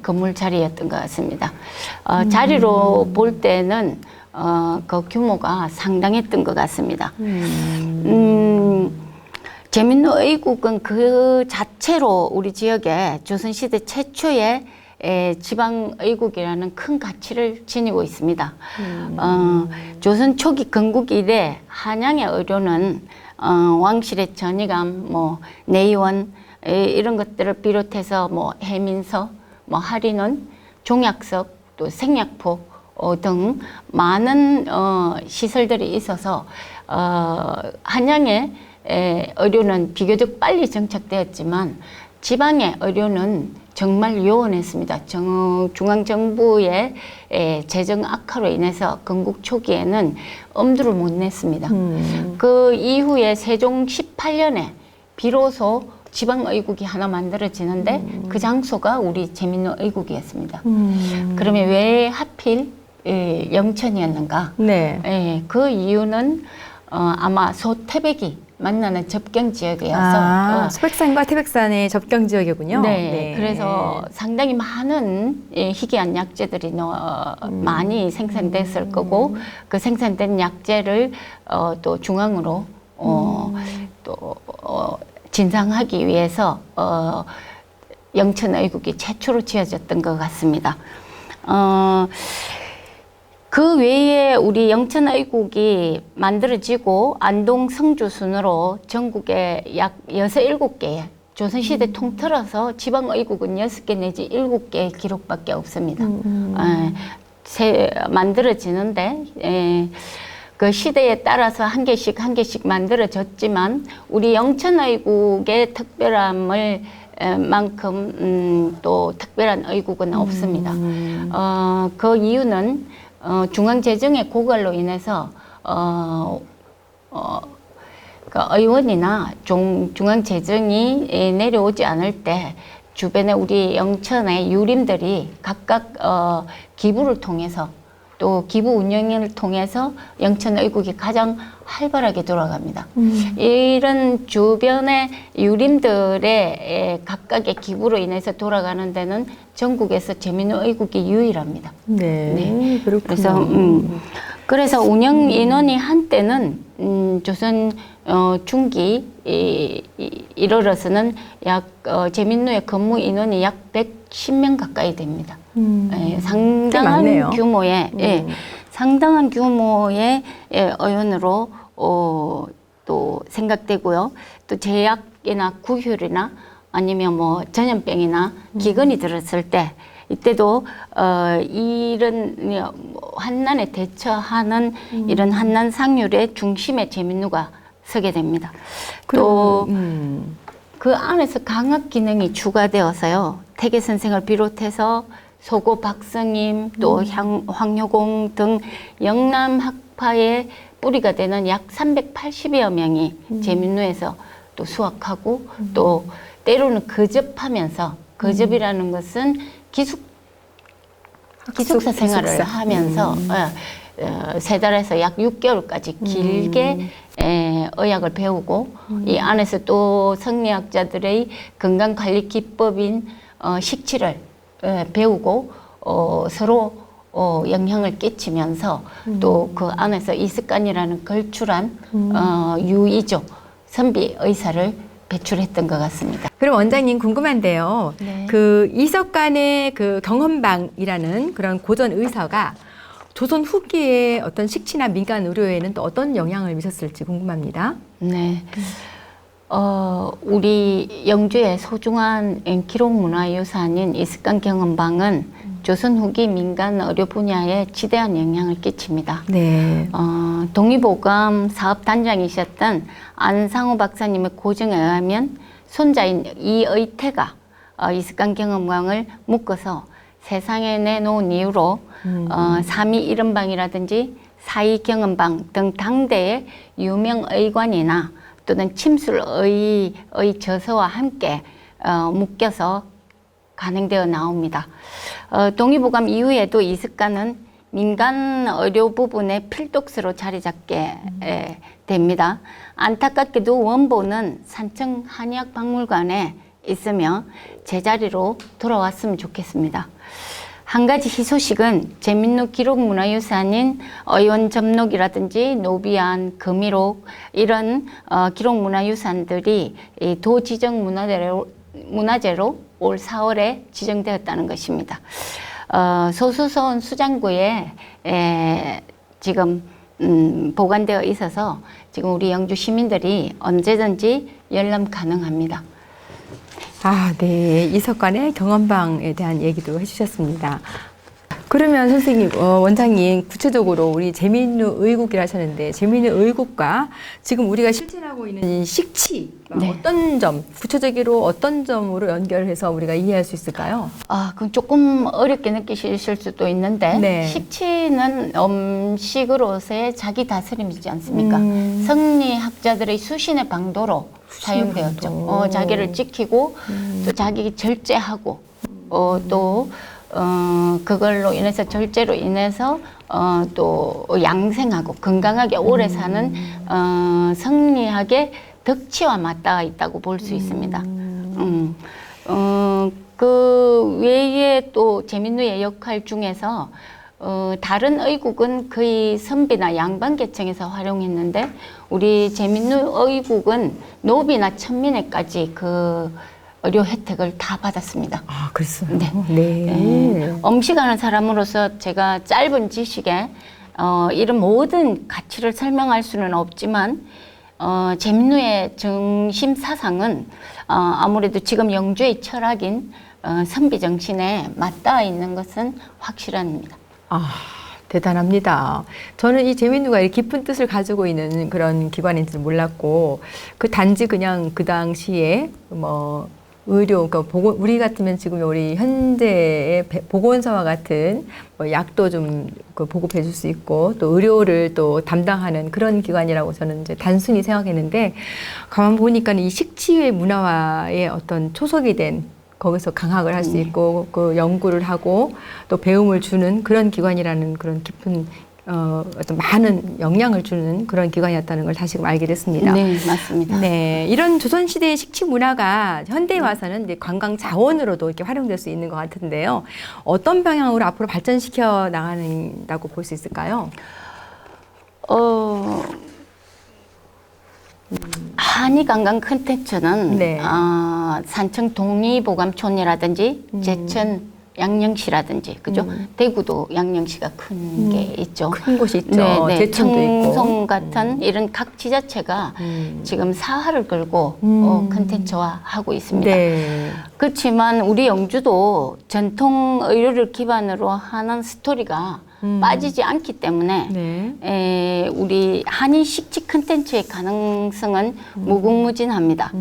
건물 자리였던 것 같습니다. 자리로 볼 때는 그 규모가 상당했던 것 같습니다. 재민누의국은 그 자체로 우리 지역에 조선시대 최초의 지방의국이라는 큰 가치를 지니고 있습니다. 조선 초기 건국 이래 한양의 의료는 왕실의 전의감, 내의원 이런 것들을 비롯해서 해민서, 한의원, 종약석, 또 생약포 등 많은 시설들이 있어서 한양의 의료는 비교적 빨리 정착되었지만 지방의 의료는 정말 요원했습니다. 중앙정부의 재정 악화로 인해서 건국 초기에는 엄두를 못 냈습니다. 그 이후에 세종 18년에 비로소 지방의국이 하나 만들어지는데 그 장소가 우리 재민누의국이었습니다. 그러면 왜 하필 영천이었는가? 네. 그 이유는 아마 소태백이 만나는 접경 지역이어서 소백산과 태백산의 접경 지역이군요. 네, 그래서 상당히 많은 희귀한 약재들이 많이 생산됐을 거고 그 생산된 약재를 또 중앙으로 또 진상하기 위해서 영천의국이 최초로 지어졌던 것 같습니다. 그 외에 우리 영천의국이 만들어지고 안동 성주 순으로 전국에 약 6, 7개의 조선시대 통틀어서 지방의국은 6개 내지 7개의 기록밖에 없습니다. 만들어지는데 그 시대에 따라서 한 개씩 만들어졌지만 우리 영천의국의 특별함을 만큼 또 특별한 의국은 없습니다. 그 이유는 중앙재정의 고갈로 인해서 그 의원이나 중앙재정이 내려오지 않을 때 주변에 우리 영천의 유림들이 각각 기부를 통해서 또 기부 운영을 통해서 영천의국이 가장 활발하게 돌아갑니다. 이런 주변의 유림들의 각각의 기부로 인해서 돌아가는 데는 전국에서 재민누의국이 유일합니다. 네, 그렇군요. 그래서 운영 인원이 한때는 조선 중기 이르러서는 약 재민누의 근무 인원이 약 110명 가까이 됩니다. 상당한 규모의 상당한 규모의 의원으로 또 생각되고요. 또 제약이나 구휼이나 아니면 전염병이나 기근이 들었을 때 이때도 이런 환난에 대처하는 이런 환난 상률의 중심에 재민누가 서게 됩니다. 또 그럼, 그 안에서 강학 기능이 추가되어서요. 태계 선생을 비롯해서 소고 박성임 또 황효공 등 영남 학파의 뿌리가 되는 약 380여 명이 제민루에서 또 수학하고 또 때로는 거접하면서 거접이라는 것은 기숙사 생활을 기숙사. 하면서 3달에서 약 6개월까지 길게 의학을 배우고 이 안에서 또 성리학자들의 건강관리 기법인 식치를 배우고 서로 영향을 끼치면서 또 그 안에서 이습관이라는 걸출한 유의조 선비 의사를 배출했던 것 같습니다. 그럼 원장님 궁금한데요. 네. 그 이석간의 그 경험방이라는 그런 고전 의서가 조선 후기에 어떤 식치나 민간 의료에는 또 어떤 영향을 미쳤을지 궁금합니다. 네. 우리 영주의 소중한 기록문화유산인 이습관 경험방은 조선 후기 민간 의료 분야에 지대한 영향을 끼칩니다. 네. 동의보감 사업단장이셨던 안상호 박사님의 고증에 의하면 손자인 이의태가 이습관 경험방을 묶어서 세상에 내놓은 이후로 삼위 이른방이라든지 사이 경험방 등 당대의 유명 의관이나 또는 침술의 저서와 함께 묶여서 간행되어 나옵니다. 동의보감 이후에도 이습관은 민간 의료 부분의 필독서로 자리 잡게 됩니다. 안타깝게도 원본은 산청 한의학박물관에 있으며 제자리로 돌아왔으면 좋겠습니다. 한 가지 희소식은 제민루 기록문화유산인 의원접록이라든지 노비안, 금이록 이런 기록문화유산들이 도지정 문화재로 올 4월에 지정되었다는 것입니다. 소수서원 수장구에 지금 보관되어 있어서 지금 우리 영주 시민들이 언제든지 열람 가능합니다. 아, 네. 이석간의 경험방에 대한 얘기도 해주셨습니다. 그러면 선생님, 원장님 구체적으로 우리 제민루 의국이라 하셨는데 제민루 의국과 지금 우리가 실천하고 있는 식치 네. 어떤 점, 구체적으로 어떤 점으로 연결해서 우리가 이해할 수 있을까요? 그건 조금 어렵게 느끼실 수도 있는데 네. 식치는 음식으로서의 자기 다스림이지 않습니까? 성리학자들의 수신의 방도로 사용되었죠. 자기를 지키고 또 자기 절제하고 또 그걸로 인해서 절제로 인해서 또 양생하고 건강하게 오래 사는 성리학의 덕치와 맞닿아 있다고 볼 수 있습니다. 그 외에 또 제민루의 역할 중에서 다른 의국은 거의 선비나 양반 계층에서 활용했는데 우리 제민루 의국은 노비나 천민에까지 그 의료 혜택을 다 받았습니다. 아, 그랬어요? 네. 네. 음식하는 사람으로서 제가 짧은 지식에 이런 모든 가치를 설명할 수는 없지만 제민루의 정심 사상은 아무래도 지금 영주의 철학인 선비 정신에 맞닿아 있는 것은 확실합니다. 아, 대단합니다. 저는 이 제민루가 이렇게 깊은 뜻을 가지고 있는 그런 기관인 줄 몰랐고, 그 단지 그냥 그 당시에 뭐 의료, 그러니까 우리 같으면 지금 우리 현재의 보건소와 같은 뭐 약도 좀 보급해 줄 수 있고, 또 의료를 또 담당하는 그런 기관이라고 저는 이제 단순히 생각했는데, 가만 보니까 이 식치의 문화와의 어떤 초석이 된 거기서 강학을 할 수 있고 그 연구를 하고 또 배움을 주는 그런 기관이라는 그런 깊은 어떤 많은 영향을 주는 그런 기관이었다는 걸 다시금 알게 됐습니다. 네, 맞습니다. 네, 이런 조선시대의 식치 문화가 현대에 와서는 이제 관광 자원으로도 이렇게 활용될 수 있는 것 같은데요. 어떤 방향으로 앞으로 발전시켜 나가는다고 볼 수 있을까요? 한의 관광 콘텐츠는 네. 산청 동리보감촌이라든지 제천 양령시라든지 그죠? 대구도 양령시가 큰 게 있죠. 큰 곳이 있죠. 네, 네. 제천도 있고. 청송 같은 이런 각 지자체가 지금 사활을 걸고 컨텐츠화 하고 있습니다. 네. 그렇지만 우리 영주도 전통 의료를 기반으로 하는 스토리가 빠지지 않기 때문에 네. 우리 한인 식치 컨텐츠의 가능성은 무궁무진합니다.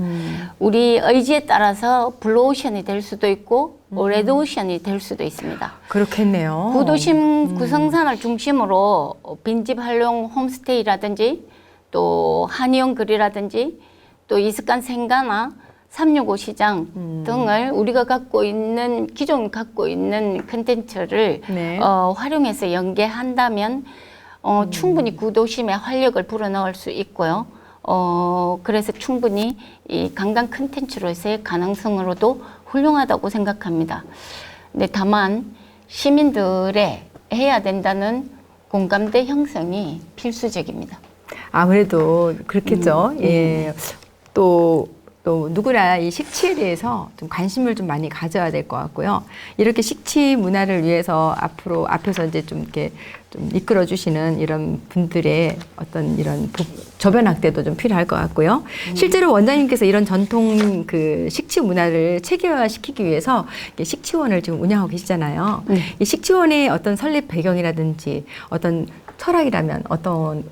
우리 의지에 따라서 블루오션이 될 수도 있고 레드오션이 될 수도 있습니다. 그렇겠네요. 구도심 구성산을 중심으로 빈집 활용 홈스테이라든지 또 한의원 거리라든지 또 이습간 생가나 365 시장 등을 우리가 기존 갖고 있는 컨텐츠를 네. 활용해서 연계한다면 충분히 구도심에 활력을 불어넣을 수 있고요. 그래서 충분히 이 관광 컨텐츠로서의 가능성으로도 훌륭하다고 생각합니다. 근데 다만 시민들의 해야 된다는 공감대 형성이 필수적입니다. 아무래도 그렇겠죠. 예. 또 누구나 이 식치에 대해서 좀 관심을 좀 많이 가져야 될 것 같고요. 이렇게 식치 문화를 위해서 앞에서 이제 좀 이렇게 좀 이끌어 주시는 이런 분들의 어떤 이런 저변 확대도 좀 필요할 것 같고요. 실제로 원장님께서 이런 전통 그 식치 문화를 체계화시키기 위해서 식치원을 지금 운영하고 계시잖아요. 이 식치원의 어떤 설립 배경이라든지 어떤 철학이라면 어떤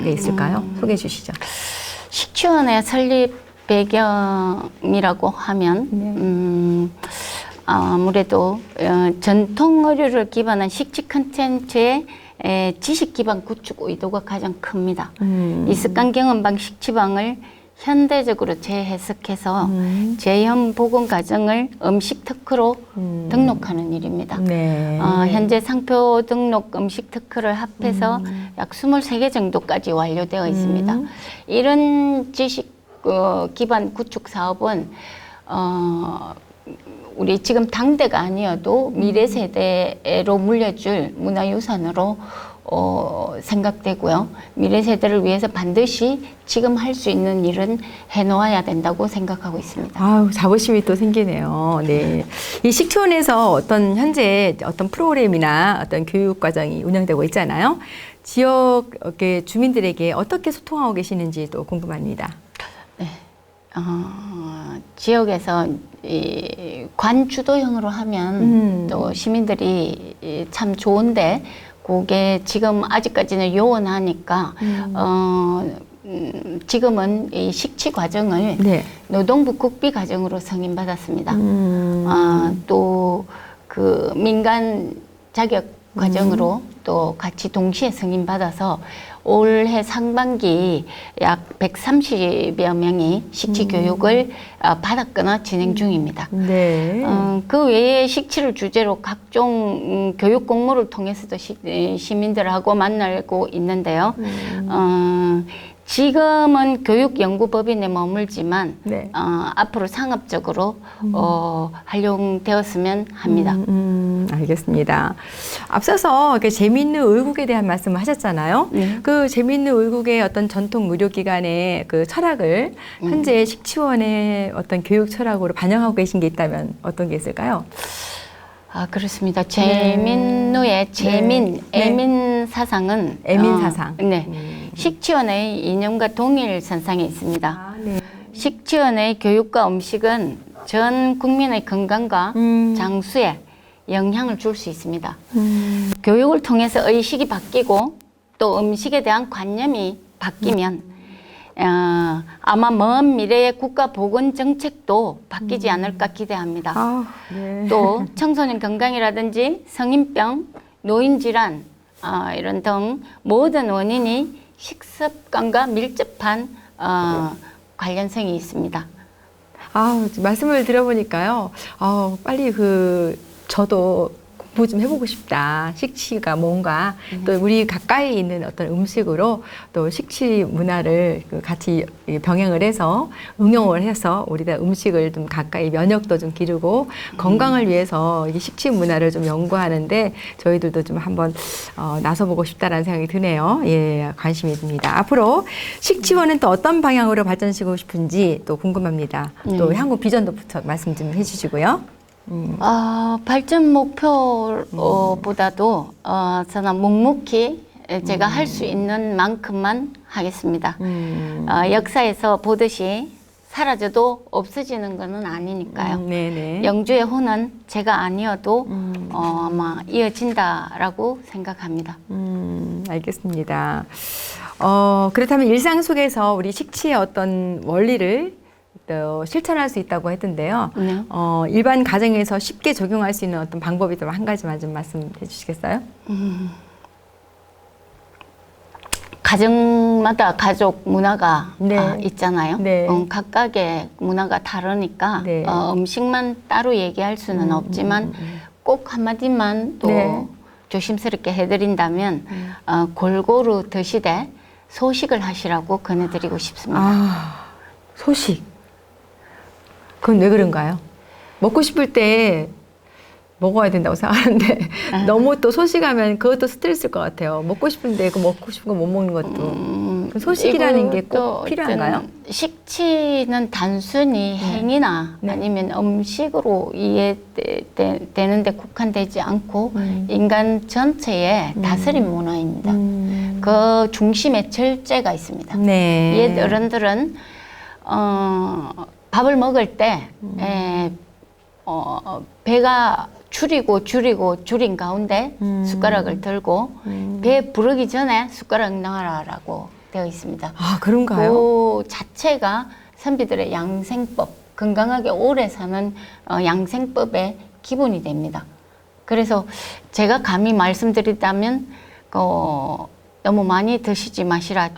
게 있을까요? 소개해 주시죠. 식치원의 설립 배경이라고 하면 아무래도 전통 의료를 기반한 식치 컨텐츠의 지식 기반 구축 의도가 가장 큽니다. 이습관 경험방 식치방을 현대적으로 재해석해서 재현 보건 과정을 음식 특허로 등록하는 일입니다. 네. 현재 상표 등록 음식 특허를 합해서 약 23개 정도까지 완료되어 있습니다. 이런 지식 기반 구축 사업은 우리 지금 당대가 아니어도 미래 세대로 물려줄 문화유산으로 생각되고요. 미래 세대를 위해서 반드시 지금 할 수 있는 일은 해놓아야 된다고 생각하고 있습니다. 아우, 자부심이 또 생기네요. 네. 이 식치원에서 현재 어떤 프로그램이나 어떤 교육 과정이 운영되고 있잖아요. 지역의 주민들에게 어떻게 소통하고 계시는지 또 궁금합니다. 네. 지역에서 이 관주도형으로 하면 또 시민들이 참 좋은데 그게 지금 아직까지는 요원하니까 지금은 이 식치 과정을 네. 노동부 국비 과정으로 승인받았습니다. 또 그 민간 자격 과정으로 또 같이 동시에 승인받아서 올해 상반기 약 130여 명이 식치 교육을 받았거나 진행 중입니다. 네. 그 외에 식치를 주제로 각종 교육 공모를 통해서도 시민들하고 만나고 있는데요. 지금은 교육연구법인에 머물지만 네. 앞으로 상업적으로 활용되었으면 합니다. 알겠습니다. 앞서서 재미있는 의국에 대한 말씀을 하셨잖아요. 네. 그 재미있는 의국의 어떤 전통 의료기관의 그 철학을 현재 식치원의 어떤 교육 철학으로 반영하고 계신 게 있다면 어떤 게 있을까요? 그렇습니다. 재민누의 재민, 네. 애민 사상은 애민 사상. 네. 식치원의 이념과 동일 선상에 있습니다. 네. 식치원의 교육과 음식은 전 국민의 건강과 장수에 영향을 줄 수 있습니다. 교육을 통해서 의식이 바뀌고 또 음식에 대한 관념이 바뀌면 아마 먼 미래의 국가 보건 정책도 바뀌지 않을까 기대합니다. 네. 또 청소년 건강이라든지 성인병, 노인 질환 이런 등 모든 원인이 식습관과 밀접한 관련성이 있습니다. 말씀을 들어보니까요. 빨리 저도 공부 좀 해보고 싶다. 식치가 뭔가 또 우리 가까이 있는 어떤 음식으로 또 식치 문화를 같이 병행을 해서 응용을 해서 우리가 음식을 좀 가까이 면역도 좀 기르고 건강을 위해서 이 식치 문화를 좀 연구하는데 저희들도 좀 한번 나서보고 싶다라는 생각이 드네요. 예, 관심이 듭니다. 앞으로 식치원은 또 어떤 방향으로 발전시키고 싶은지 또 궁금합니다. 또 향후 비전도 말씀 좀 해주시고요. 발전 목표보다도 저는 묵묵히 제가 할 수 있는 만큼만 하겠습니다. 역사에서 보듯이 사라져도 없어지는 것은 아니니까요. 네네. 영주의 혼은 제가 아니어도 아마 이어진다라고 생각합니다. 알겠습니다. 그렇다면 일상 속에서 우리 식치의 어떤 원리를 또 실천할 수 있다고 했던데요. 네. 일반 가정에서 쉽게 적용할 수 있는 어떤 방법이 좀 한 가지만 좀 말씀해 주시겠어요? 가정마다 가족 문화가 네. 있잖아요. 네. 각각의 문화가 다르니까 네. 음식만 따로 얘기할 수는 없지만 꼭 한마디만 또 네. 조심스럽게 해드린다면 골고루 드시되 소식을 하시라고 권해드리고 싶습니다. 소식. 그건 왜 그런가요? 먹고 싶을 때 먹어야 된다고 생각하는데 너무 또 소식하면 그것도 스트레스일 것 같아요. 먹고 싶은데 그 먹고 싶은 거 못 먹는 것도. 소식이라는 게 꼭 필요한가요? 식치는 단순히 행위나 네. 아니면 음식으로 이해되는데 국한되지 않고 인간 전체의 다스림 문화입니다. 그 중심에 절제가 있습니다. 네. 옛 어른들은 밥을 먹을 때 배가 줄인 가운데 숟가락을 들고 배 부르기 전에 숟가락 넣어라라고 되어 있습니다. 그런가요? 그 자체가 선비들의 양생법, 건강하게 오래 사는 양생법의 기본이 됩니다. 그래서 제가 감히 말씀드리자면 너무 많이 드시지 마시라.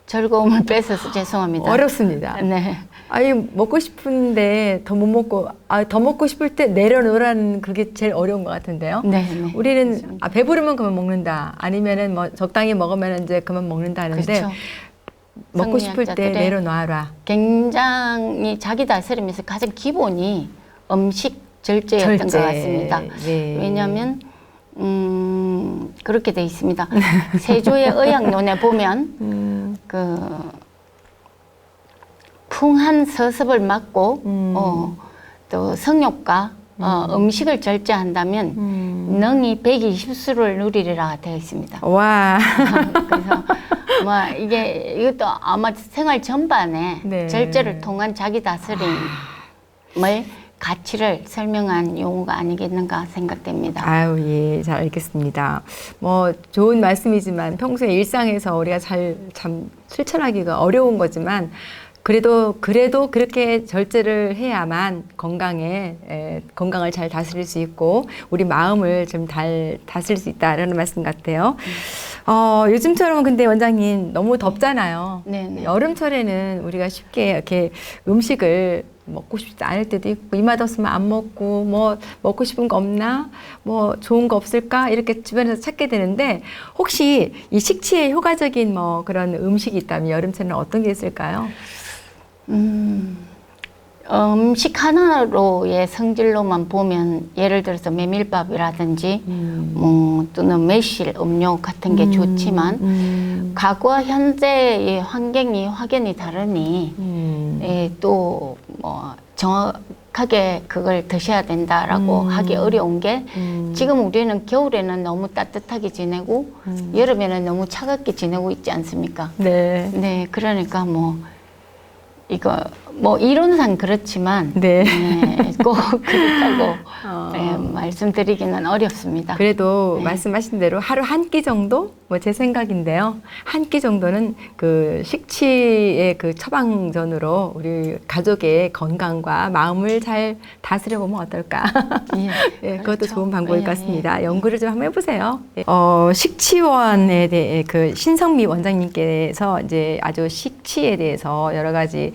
즐거움을 뺏어서 죄송합니다. 어렵습니다. 네. 아니 먹고 싶은데 더 못 먹고 더 먹고 싶을 때 내려놓으라는 그게 제일 어려운 것 같은데요. 네, 네. 우리는 배부르면 그만 먹는다. 아니면은 뭐 적당히 먹으면 이제 그만 먹는다 하는데 그렇죠. 먹고 싶을 때 성리학자들의 내려놔라. 굉장히 자기 다스리면서 가장 기본이 음식 절제였던 절제. 것 같습니다. 네. 왜냐하면 그렇게 돼 있습니다. 세조의 의학론에 보면 풍한 서습을 막고 또 성욕과 음식을 절제한다면 능히 120수를 누리리라 되어 있습니다. 와. 그래서 이것도 아마 생활 전반에 네. 절제를 통한 자기 다스림을 가치를 설명한 용어가 아니겠는가 생각됩니다. 아유, 예, 잘 알겠습니다. 뭐 좋은 말씀이지만 평소에 일상에서 우리가 참 실천하기가 어려운 거지만 그래도 그렇게 절제를 해야만 건강을 잘 다스릴 수 있고 우리 마음을 좀 잘 다스릴 수 있다라는 말씀 같아요. 요즘처럼 근데 원장님 너무 덥잖아요. 네네. 여름철에는 우리가 쉽게 이렇게 음식을 먹고 싶지 않을 때도 있고 입맛 없으면 안 먹고 뭐 먹고 싶은 거 없나 뭐 좋은 거 없을까 이렇게 주변에서 찾게 되는데 혹시 이 식치에 효과적인 뭐 그런 음식이 있다면 여름철에는 어떤 게 있을까요? 음식 하나로의 성질로만 보면 예를 들어서 메밀밥이라든지 또는 매실 음료 같은 게 좋지만 과거와 현재의 환경이 확연히 다르니 또 뭐 정확하게 그걸 드셔야 된다라고 하기 어려운 게 지금 우리는 겨울에는 너무 따뜻하게 지내고 여름에는 너무 차갑게 지내고 있지 않습니까? 네. 네, 그러니까 이거 이론상 그렇지만 꼭 그렇다고 말씀드리기는 어렵습니다. 그래도 네. 말씀하신 대로 하루 한 끼 정도 뭐 제 생각인데요. 한 끼 정도는 그 식치의 그 처방전으로 우리 가족의 건강과 마음을 잘 다스려 보면 어떨까? 예, 그것도 그렇죠. 좋은 방법일 것 예, 같습니다. 예. 연구를 좀 한번 해보세요. 식치원에 대해 그 신성미 원장님께서 이제 아주 식치에 대해서 여러 가지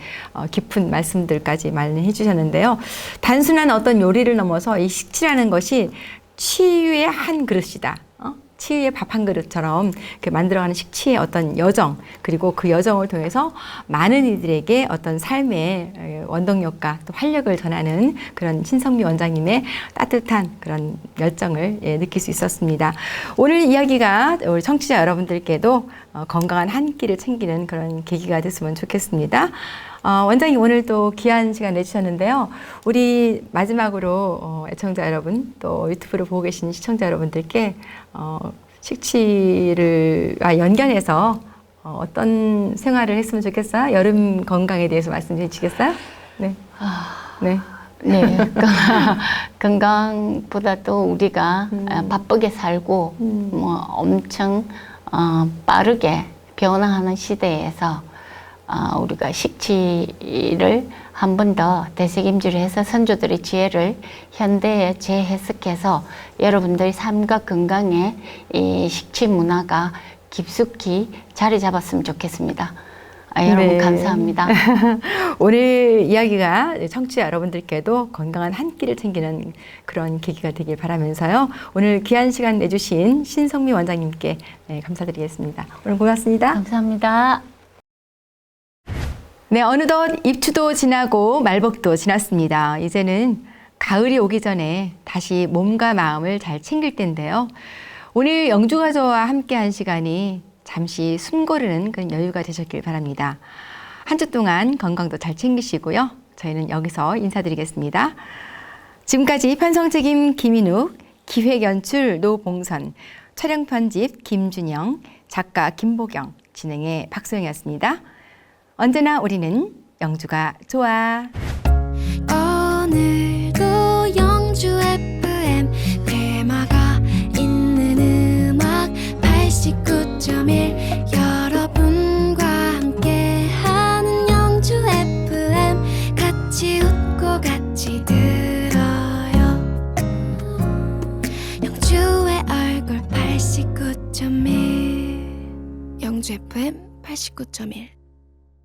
깊은 말씀들까지 많이 해주셨는데요. 단순한 어떤 요리를 넘어서 이 식치라는 것이 치유의 한 그릇이다. 치유의 밥 한 그릇처럼 만들어가는 식치의 어떤 여정, 그리고 그 여정을 통해서 많은 이들에게 어떤 삶의 원동력과 또 활력을 전하는 그런 신성미 원장님의 따뜻한 그런 열정을 느낄 수 있었습니다. 오늘 이야기가 우리 청취자 여러분들께도 건강한 한 끼를 챙기는 그런 계기가 됐으면 좋겠습니다. 원장님 오늘 또 귀한 시간 내주셨는데요. 우리 마지막으로 애청자 여러분 또 유튜브를 보고 계신 시청자 여러분들께 식치를 연결해서 어떤 생활을 했으면 좋겠어요? 여름 건강에 대해서 말씀해 주시겠어요? 네. 네. 네, 건강보다도 우리가 바쁘게 살고 뭐 엄청 빠르게 변화하는 시대에서 우리가 식치를 한 번 더 되새김질을 해서 선조들의 지혜를 현대에 재해석해서 여러분들의 삶과 건강에 이 식치 문화가 깊숙이 자리 잡았으면 좋겠습니다. 여러분 네. 감사합니다. 오늘 이야기가 청취자 여러분들께도 건강한 한 끼를 챙기는 그런 계기가 되길 바라면서요. 오늘 귀한 시간 내주신 신성미 원장님께 감사드리겠습니다. 오늘 고맙습니다. 감사합니다. 네, 어느덧 입추도 지나고 말복도 지났습니다. 이제는 가을이 오기 전에 다시 몸과 마음을 잘 챙길 때인데요. 오늘 영주가족와 함께한 시간이 잠시 숨 고르는 그런 여유가 되셨길 바랍니다. 한 주 동안 건강도 잘 챙기시고요. 저희는 여기서 인사드리겠습니다. 지금까지 편성책임 김인욱, 기획연출 노봉선, 촬영 편집 김준영, 작가 김보경, 진행의 박소영이었습니다. 언제나 우리는 영주가 좋아. 오늘도 영주 FM 테마가 있는 음악 89.1 여러분과 함께하는 영주 FM 같이 웃고 같이 들어요. 영주의 얼굴 89.1 영주 FM 89.1